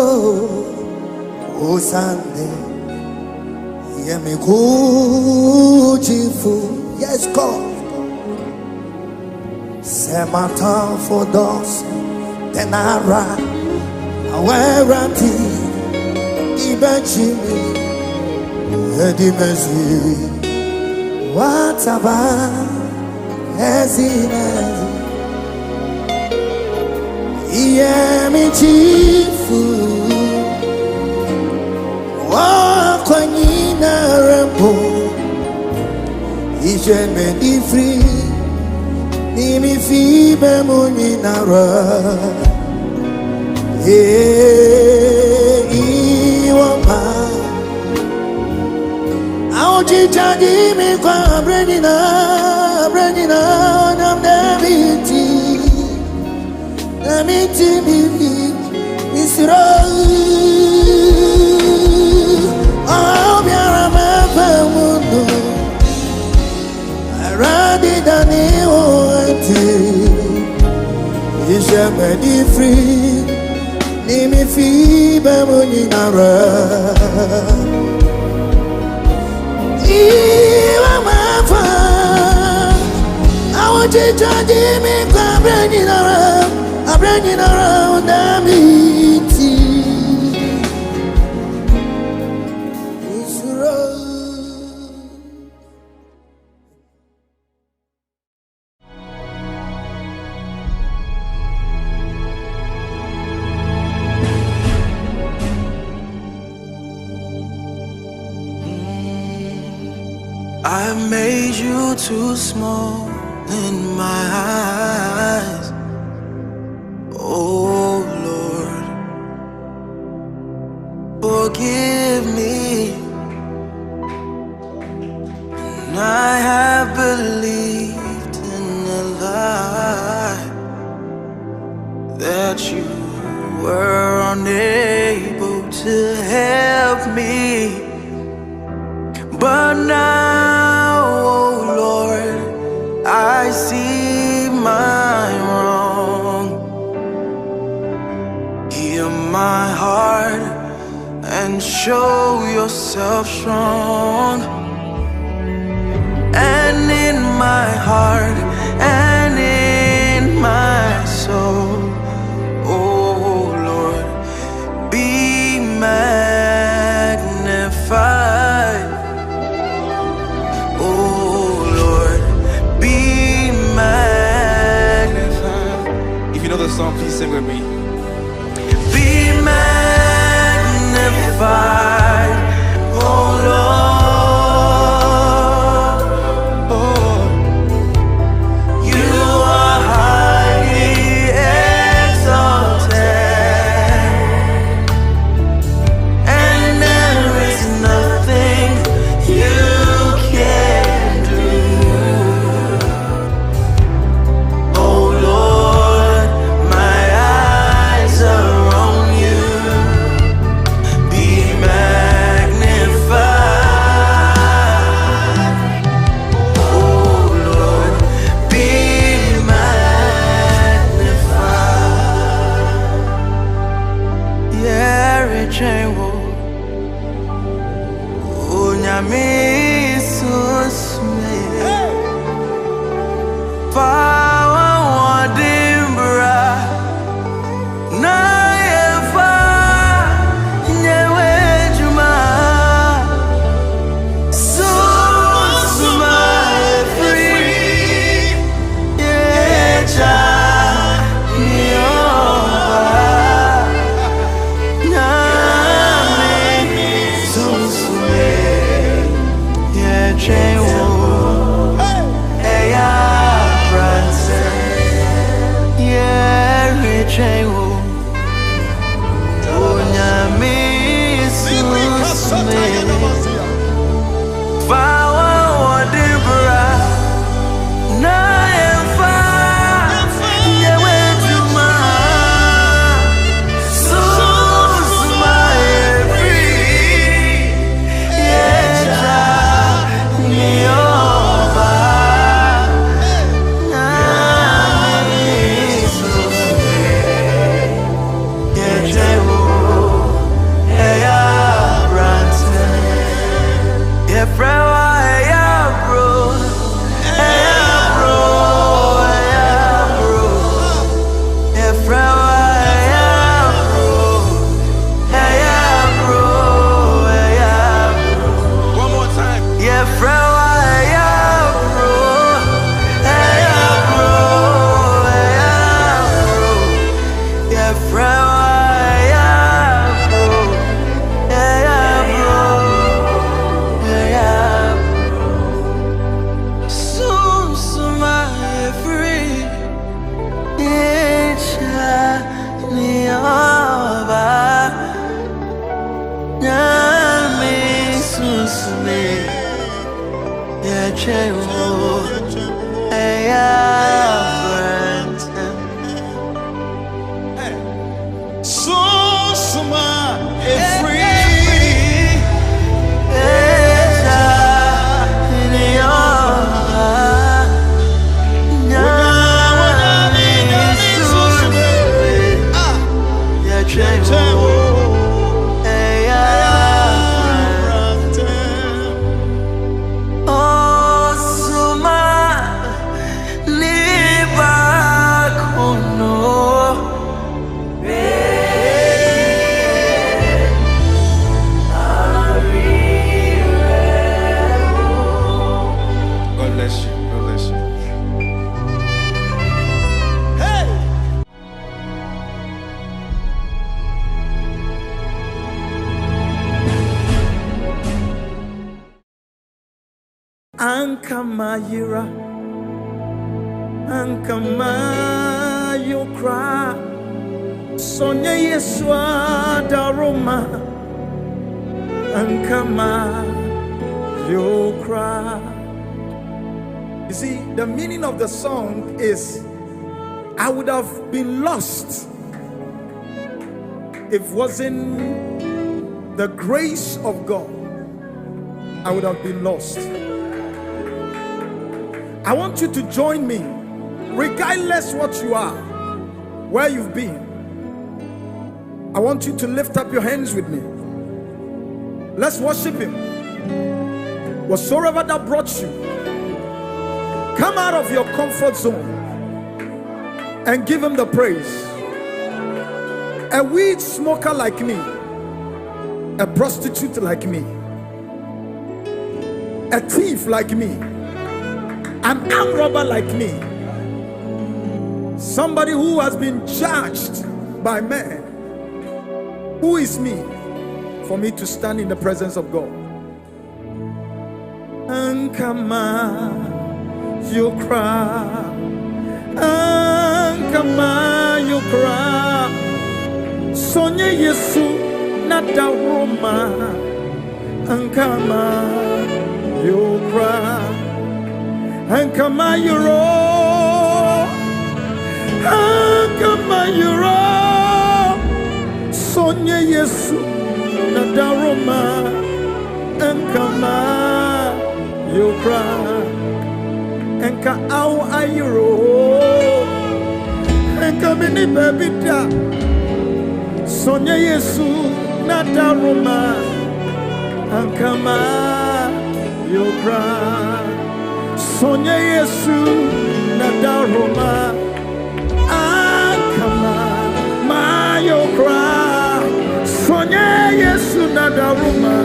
osande. Yemi kujifu. Yes, God. Semata for those. Then I run. Where I'm Ibachimi Edimezi Wataba Ezinezi Iyemi Chifu Wakwanyina Rempo Ijeme Ifri Nimi Fibe Muninara Iwama Aojijaji mi kwa Brenina Namiti bibi Isra Aobiara mepe mundo Aradi dani oete Isheme di free Nimi fibe muninara Iwa mafa Aojijaji mi kwa Brenina Namiti I made you too small in my eyes. Oh Lord, forgive me. And I have believed in a lie that you were unable to help me. But now, oh Lord, I see my wrong. Hear my heart and show yourself strong. And in my heart and in my soul, oh Lord, be magnified. If you know the song, please sing with me. Be magnified, oh Lord. Oh, you are highly exalted, and there is nothing you can do. Oh Lord, my eyes Ankamayira, Ankamayukra, Sonya Yeswa Daroma, Ankamayukra. You see, the meaning of the song is, I would have been lost if it wasn't the grace of God. I would have been lost. I want you to join me, regardless what you are, where you've been. I want you to lift up your hands with me. Let's worship Him. Whatsoever that brought you, come out of your comfort zone and give Him the praise. A weed smoker like me, a prostitute like me, a thief like me, an armed robber like me, somebody who has been judged by man. Who is me for me to stand in the presence of God? Ankama Yukra, Ankama Yukra, Sonya Yesu Nada Roma, Ankama Yukra, Ankama Yuro, Ankama Yuro, Sonya Yesu Nada Roma, Ankama Yukra, Enka au ayuro, Enka mini bebida, Sonya Yesu Nada Roma, Ankama Yukra, Sonya Yesu Nada Roma, Ankama Yukra, Sonya Yesu Nada Roma,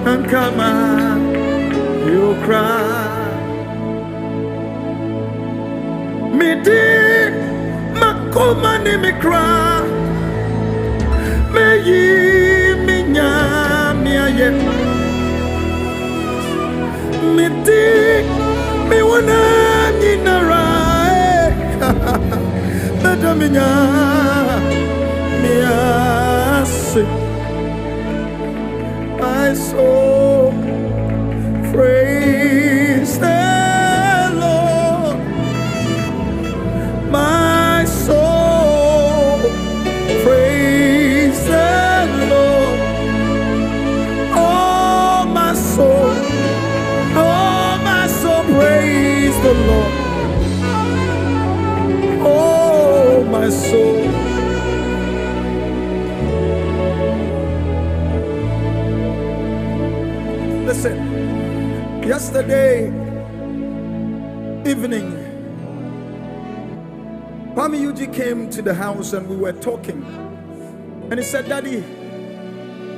Ankama Yukra. Midi makoma ni mikra, meyi minya miaye. Midi miwana ninara, beda minya miase. My soul praise the Lord. My soul praise the Lord. Oh my soul praise the Lord. Oh my soul. Listen, yesterday evening, Hytvgh came to the house and we were talking, and he said, Daddy,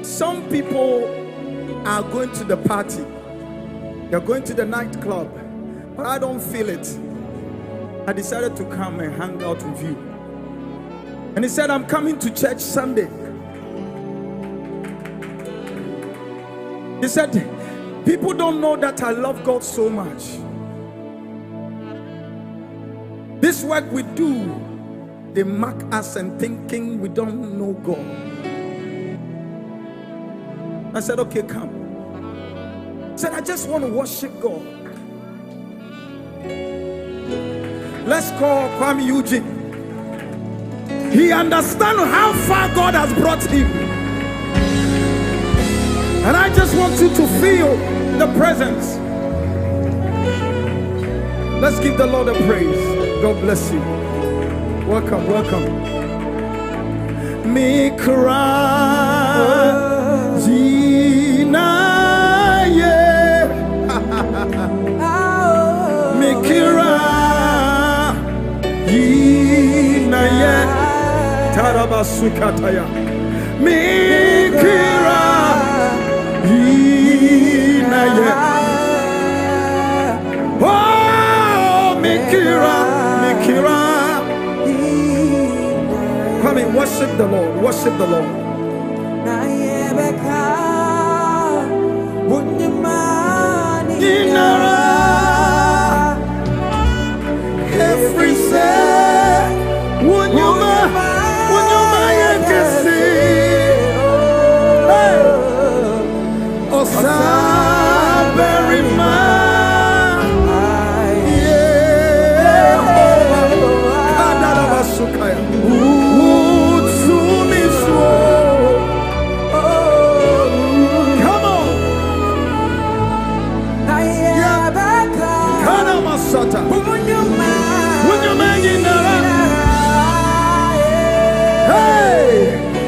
some people are going to the party, they're going to the nightclub, but I don't feel it. I decided to come and hang out with you. And he said, I'm coming to church Sunday. He said, people don't know that I love God so much. This work we do, they mark us and thinking we don't know God. I said, okay, come. He said, I just want to worship God. Let's call Hytvgh. He understands how far God has brought him. And I just want you to feel the presence. Let's give the Lord a praise. God bless you. Welcome, welcome. Mikra Jinaye Mikra Jinaye Tarabasukataya Mikra Jinaye. Oh Mikra. Come and worship the Lord. Worship the Lord. Inara. Every say, Wunyuma Yankasi. Osa very much. Yeah. Kadara Basukaya. Utsumi so. Come on. Kana Masata. Wunyuma Inara. Hey.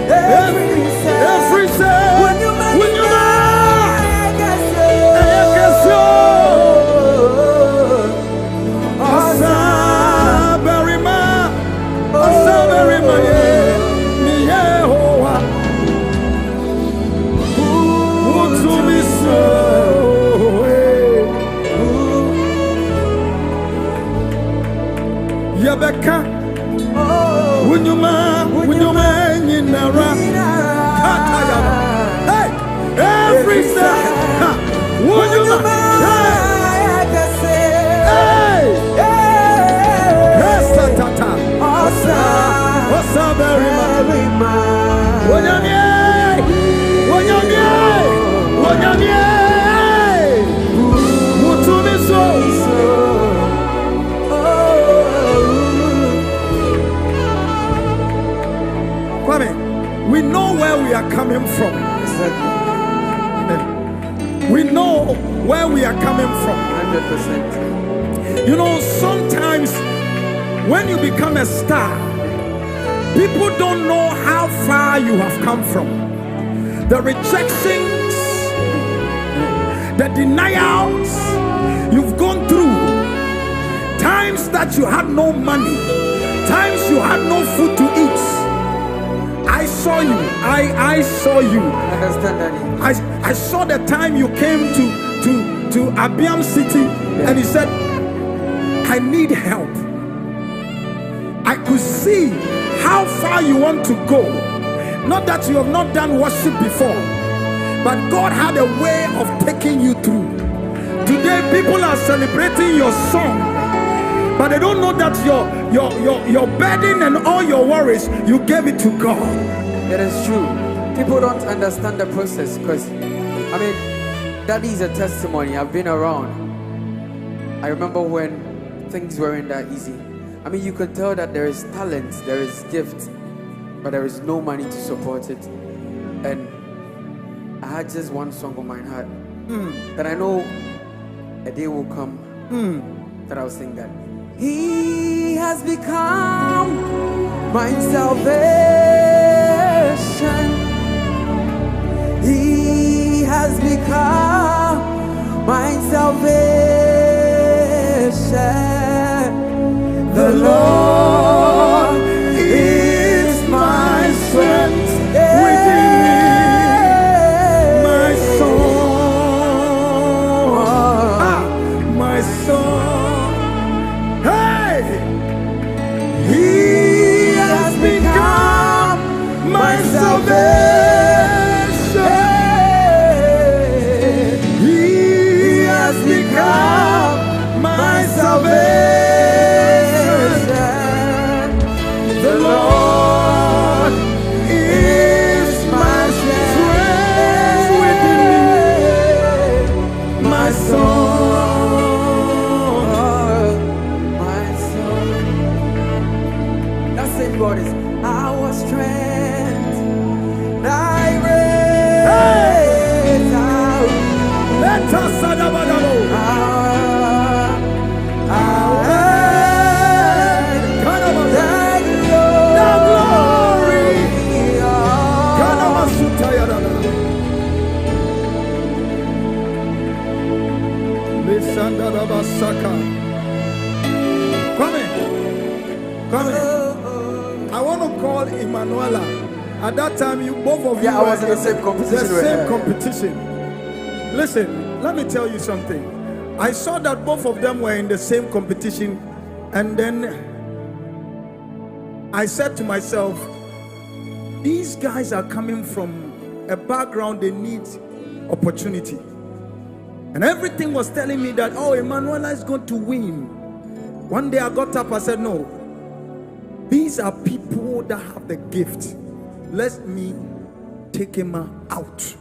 Every say. Yabeka, Wunyuma, Nyinara, Katayaba. Hey, every day, Wunyuma, hey, yes, Tata, Osa very much. Wunyamie, Mutumiso. We know where we are coming from. We know where we are coming from. 100%. You know, sometimes when you become a star, people don't know how far you have come from. The rejections, the denials you've gone through, times that you had no money, times you had no food to eat. I saw you. I saw you. Understand, Daddy? I saw the time you came to Abiam City, and he said, I need help. I could see how far you want to go. Not that you have not done worship before, but God had a way of taking you through. Today, people are celebrating your song, but they don't know that your burden and all your worries, you gave it to God. It is true. People don't understand the process because, I mean, that is a testimony. I've been around. I remember when things weren't that easy. I mean, you could tell that there is talent, there is gift, but there is no money to support it. And I had just one song on my heart that I know a day will come that I'll sing that. He has become my salvation. He has become my salvation. The Lord is my strength within me, my song, my song. Hey, He has become my salvation. He has become my salvation. The Lord is my strength within me, my song, my song. That's it, God is our strength. Thy raise out. Let us Come in. I want to call Emanuela. At that time, you both of you I was in the same competition. The same competition. Listen, let me tell you something. I saw that both of them were in the same competition, and then I said to myself, these guys are coming from a background they need opportunity. And everything was telling me that, oh, Emanuela is going to win. One day I got up, I said, no. These are people that have the gift. Let me take him out.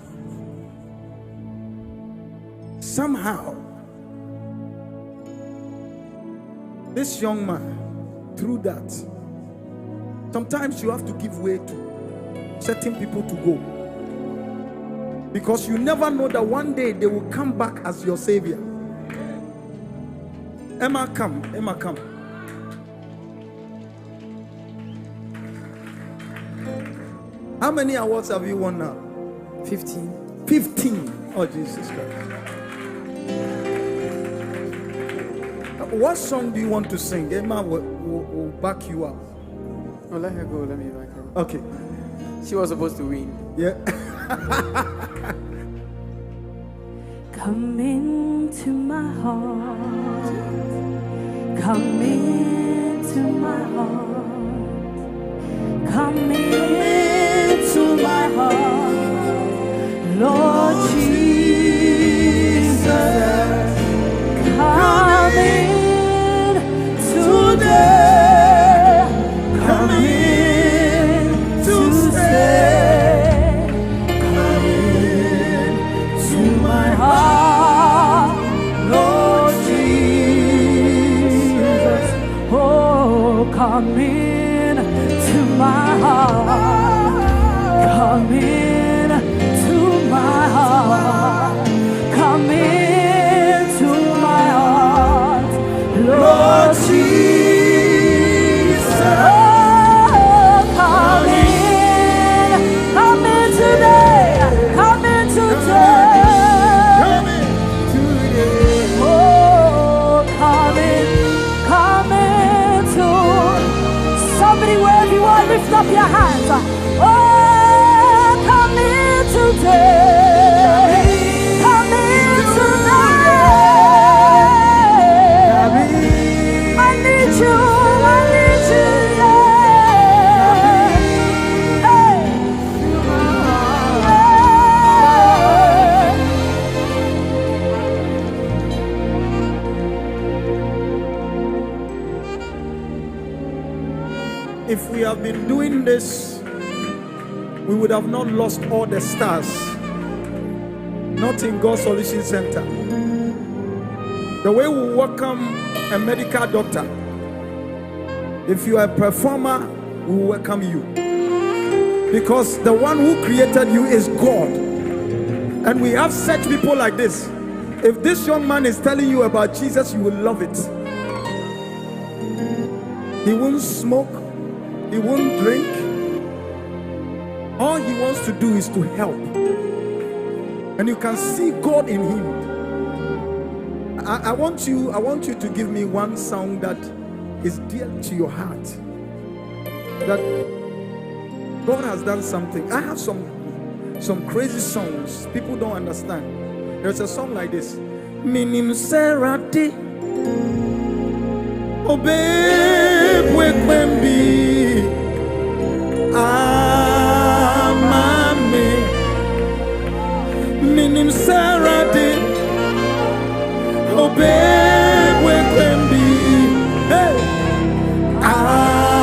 Somehow, this young man, through that, sometimes you have to give way to certain people to go. Because you never know that one day they will come back as your savior. Emma, come. Emma, come. How many awards have you won now? 15. 15. Oh, Jesus Christ. What song do you want to sing? Emma will back you up. Oh, let her go. Let me back her. Okay. She was supposed to win. Yeah. Come into my heart. Come into my heart. Come into my heart. Lord Jesus. Come in today. Come in to stay. Come in to my heart, Lord Jesus. Oh, come in to my heart. Come in to my heart. Come in to my heart, Lord Jesus. Oh, come in today. Come in today. Oh, come into. Somebody, wherever you are, lift up your hands. Oh, come in today. Come in today. I need you. I need you. Yeah. Hey. If we have been doing this, we would have not lost all the stars. Not in God's Solution Center. The way we welcome a medical doctor, if you are a performer, we will welcome you. Because the one who created you is God. And we have such people like this. If this young man is telling you about Jesus, you will love it. He won't smoke. He won't drink. All he wants to do is to help. And you can see God in him. I want you to give me one song that is dear to your heart. That God has done something. I have some crazy songs people don't understand. There's a song like this. Minim Serati Obe Wekembi Amame Minim Serati Obe Wekembi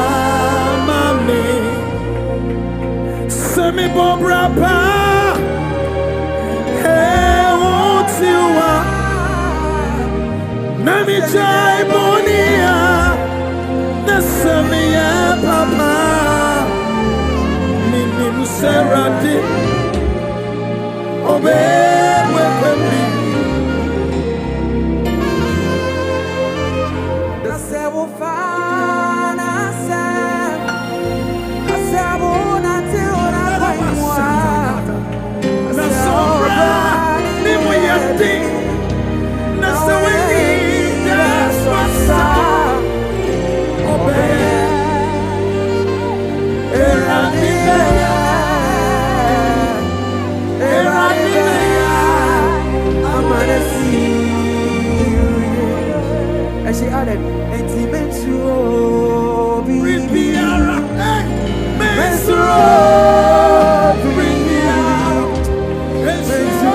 Amame Semi Bobrapa Nami Jai Bonia Nasamia Papa Minim Serati Obe Wekembi The Sevo Fana Sam The Sevo Natina Paimwa Nasora Nimo Yati Nasawini Naswasa Obe Eranibaya Amanasi. And she added, and he meant to be Ripiara Mesro, bring me out. Mesro,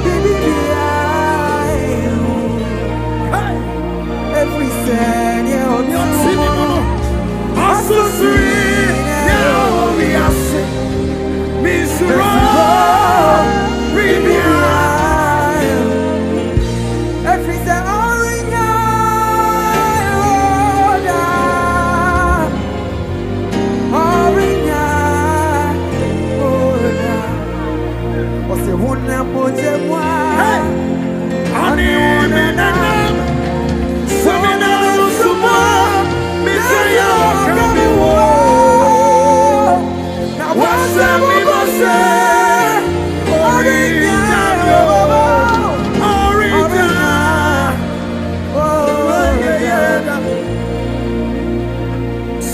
baby,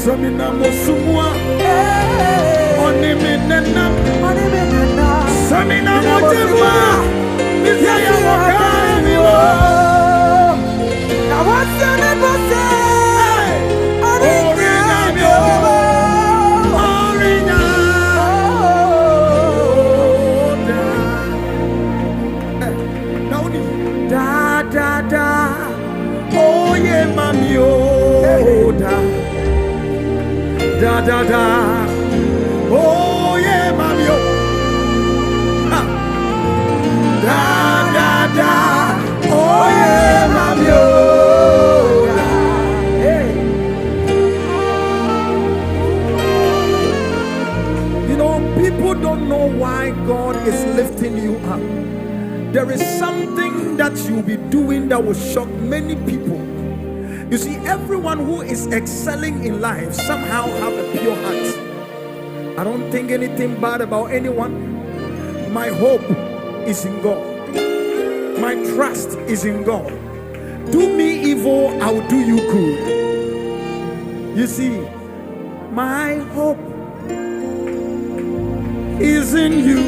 Samina Mosumwa, Oniminena, Samina Motemwa, Nisaya Wakamiwa. Now what's the name of Da da da, oh yeah, mamio. Da da da, oh yeah, mamio. Hey. You know, people don't know why God is lifting you up. There is something that you'll be doing that will shock many people. You see, everyone who is excelling in life somehow have a pure heart. I don't think anything bad about anyone. My hope is in God. My trust is in God. Do me evil, I will do you good. You see, my hope is in you.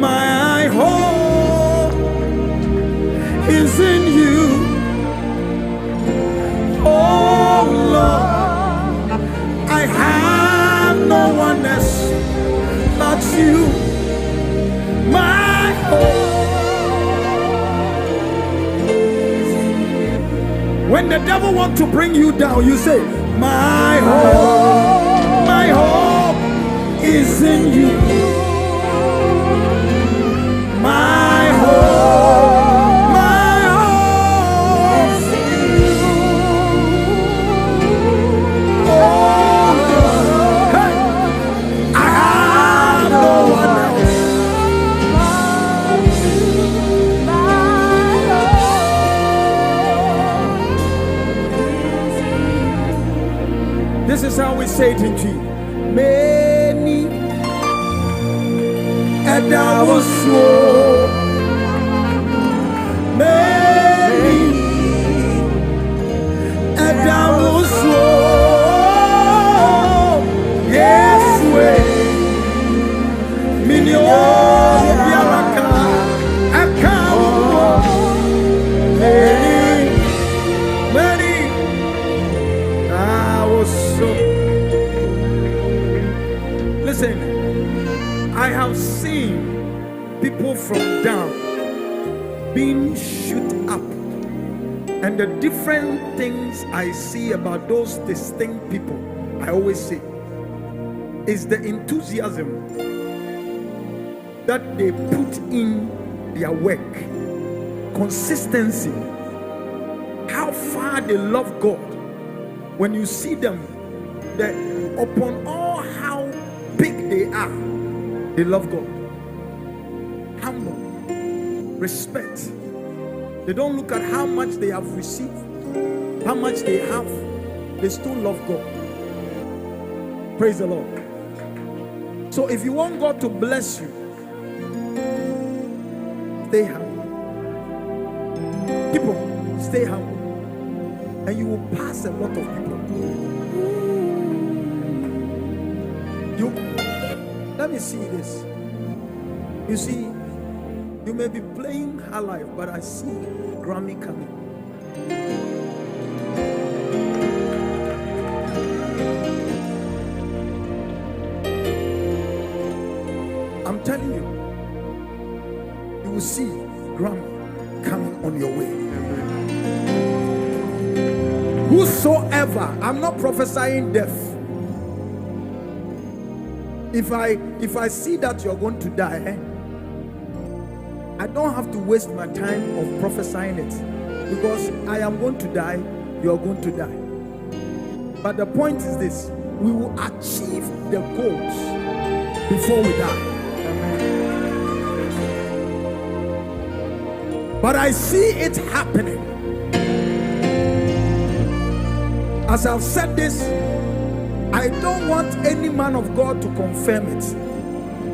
My hope is in you. Oh Lord, I have no one else but you, my hope. When the devil wants to bring you down, you say, my hope is in you. My hope. This is how we say it in G. Many and I was slow. Many and I was slow. Yes, way. Minyo biaraka akawo. Many I was so. Listen, I have seen people from down being shoot up, and the different things I see about those distinct people, I always say, is the enthusiasm that they put in their work, consistency, how far they love God. When you see them, upon all how big they are, they love God. Humble, respect. They don't look at how much they have received, how much they have. They still love God. Praise the Lord. So if you want God to bless you, stay humble. People, stay humble. And you will pass a lot of people. Let me see this. You see, you may be playing high life, but I see Grammy coming. I'm telling you, you will see Grammy coming on your way. Whosoever, I'm not prophesying death. If I see that you're going to die, I don't have to waste my time of prophesying it, because I am going to die, you're going to die. But the point is this: we will achieve the goals before we die. But I see it happening. As I've said this, I don't want any man of God to confirm it.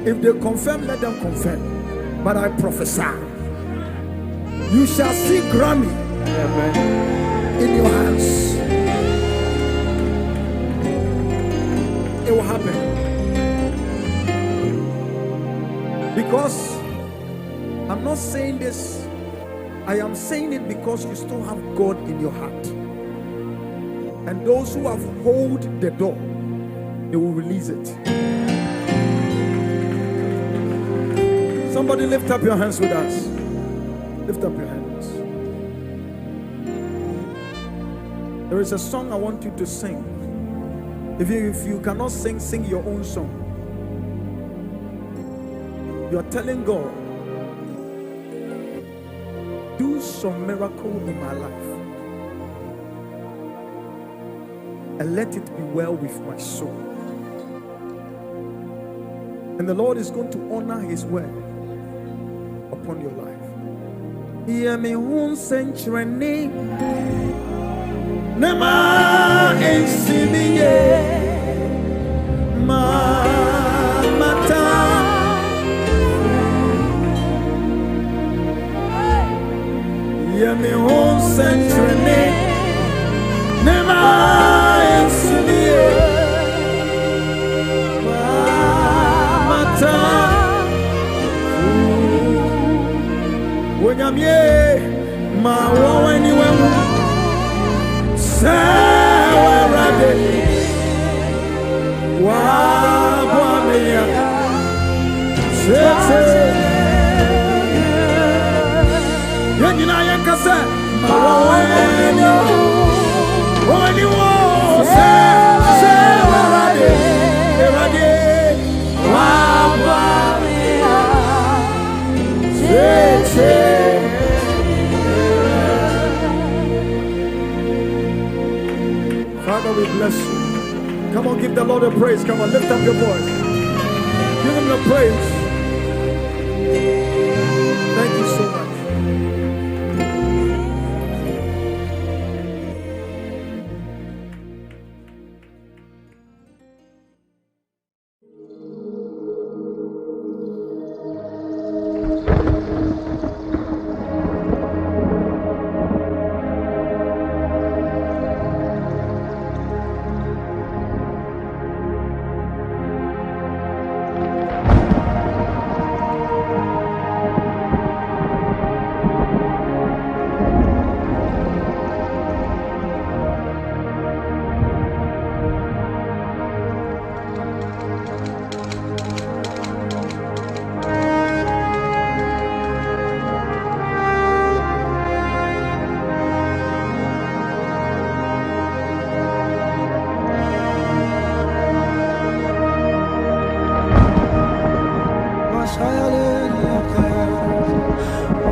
If they confirm, let them confirm. But I prophesy, you shall see Grammy in your hands. happen. Because I'm not saying this, I am saying it because you still have God in your heart. And those who have hold the door, they will release it. Somebody lift up your hands with us. Lift up your hands. There is a song I want you to sing. If you cannot sing, sing your own song. You are telling God, do some miracle in my life. And let it be well with my soul. And the Lord is going to honor his word upon your life. Hear me one century Nema ensimiye mata Hear me one century Nema ensimiye mata Wonyamye ma waweni wemu Sawarade Wabwamea Sete Yenina yankasa Mawaweni Waweni wo Sawarade Erade Wabwamea Sete Father, we bless you. Come on, give the Lord a praise. Come on, lift up your voice. Give him the praise. Thank you so much.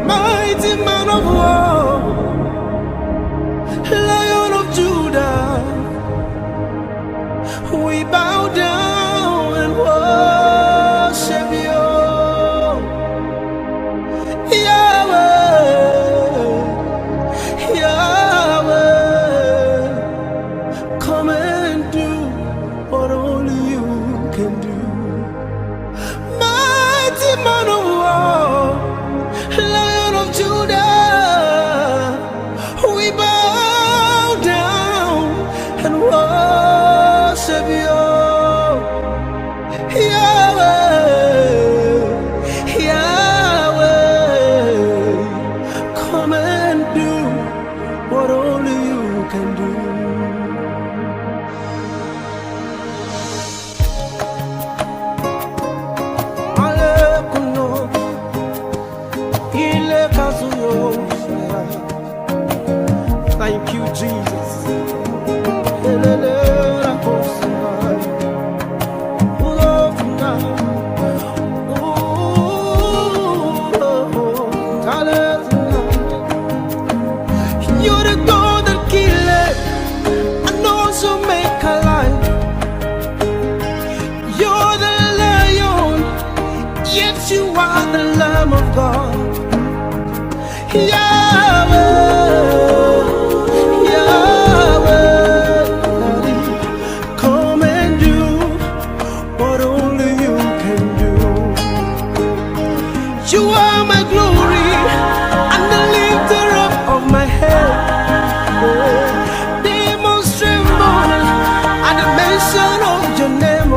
Mighty man of war, Lion of Judah, we bow down and worship you, Yahweh, Yahweh. Come and do what only you can do. Mighty man of war, Lion of Judah, we bow down and worship you, Yahweh, Yahweh. Come and do what only you can do. Thank you, Jesus. You're the God that killeth and also make alive. You're the lion, yet you are the Lamb of God. Yahweh, Yahweh, come and do what only you can do. You are my glory and the lifter up of my head. Demons tremble at the mention of your name.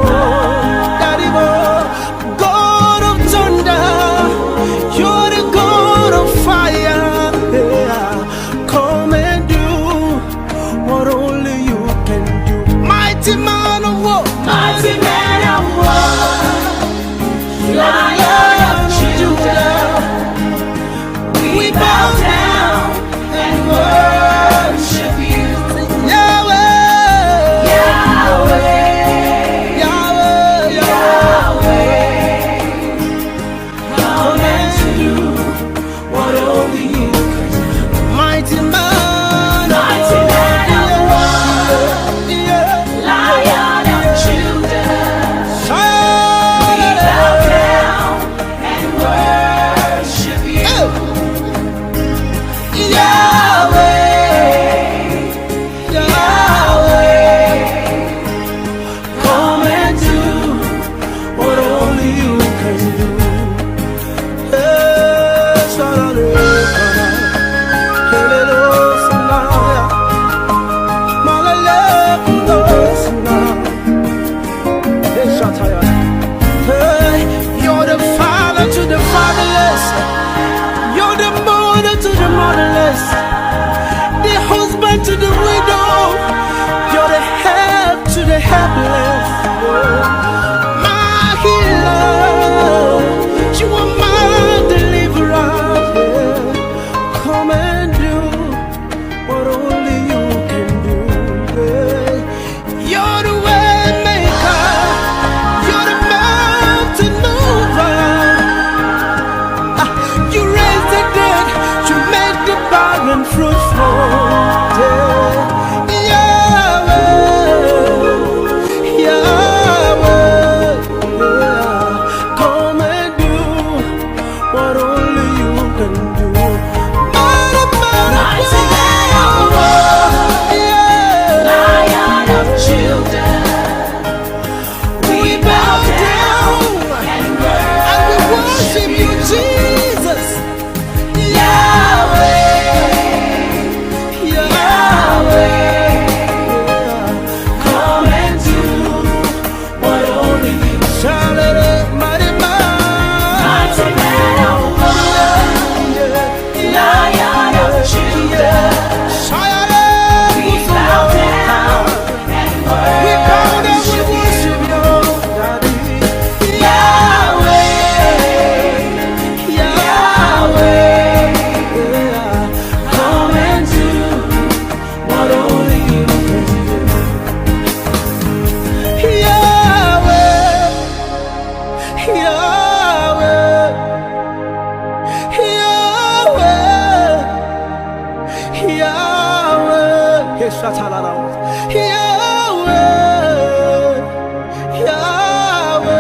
Yahweh,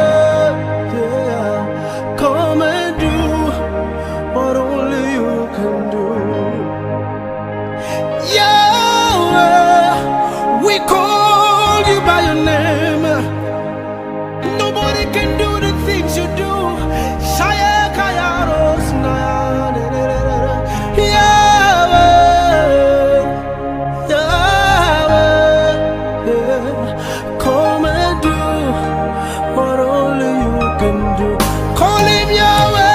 yeah. Come and do what only you can do. Yahweh, we call you by your name. Nobody can do the things you do. Come and do what only you can do. Call him Yahweh.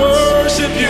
Worship you.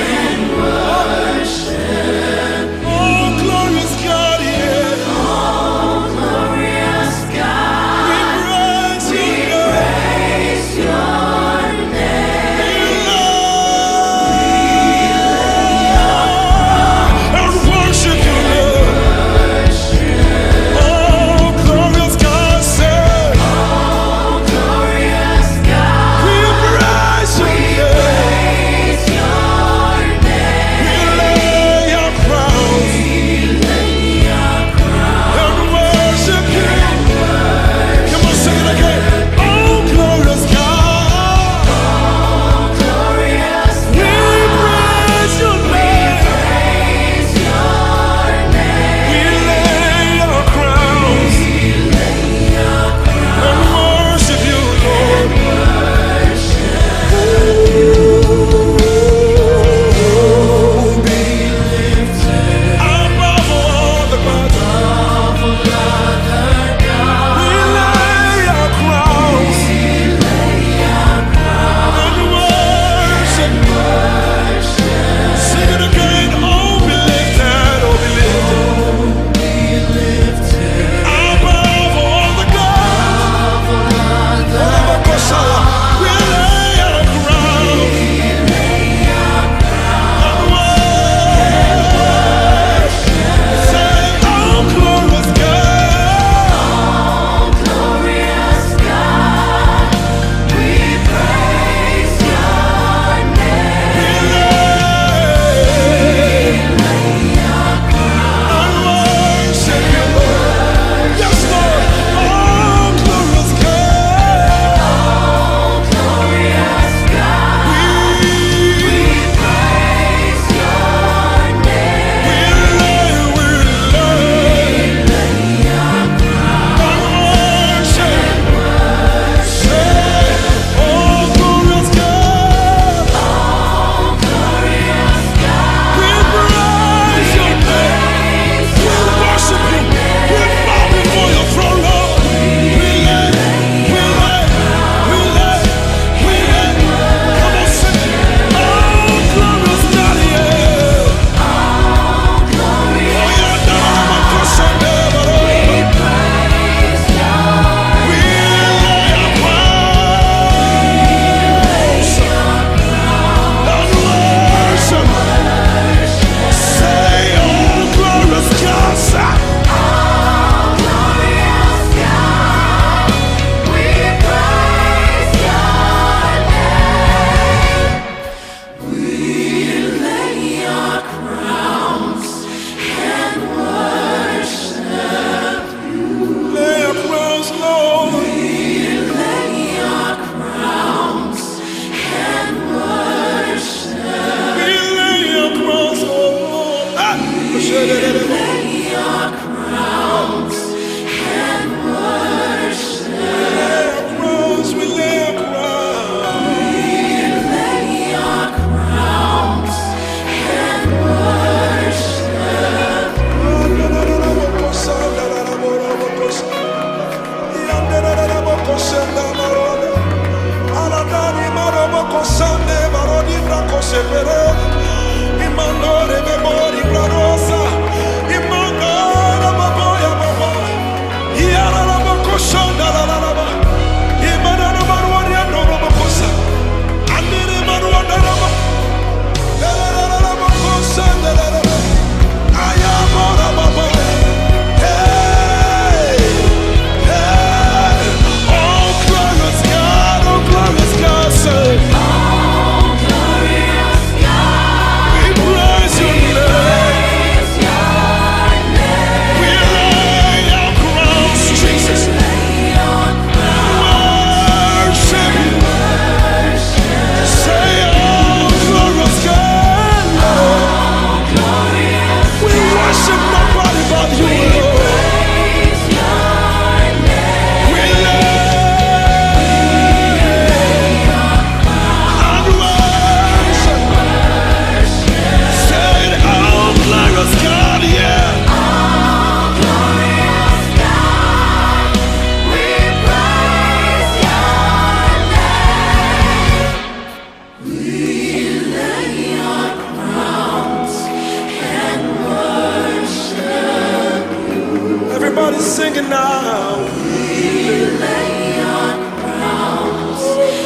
Singing now. We lay our crowns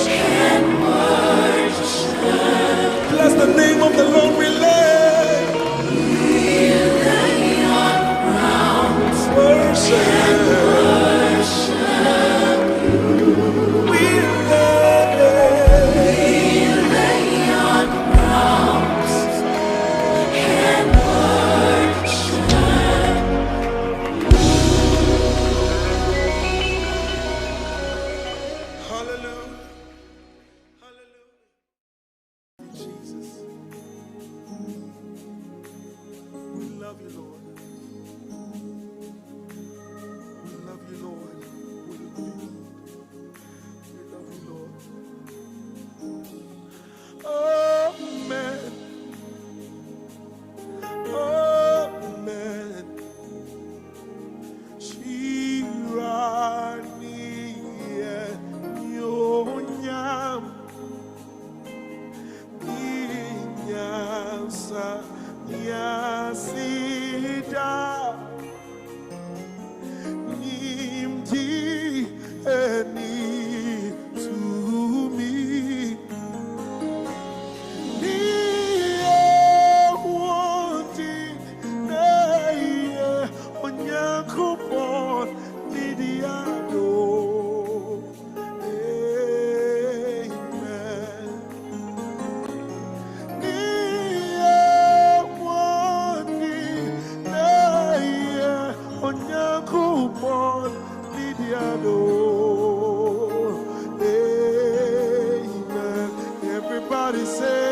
and worship. Bless the name of the Lord. We lay our crowns worship and worship. We lay our crowns and worship. Everybody say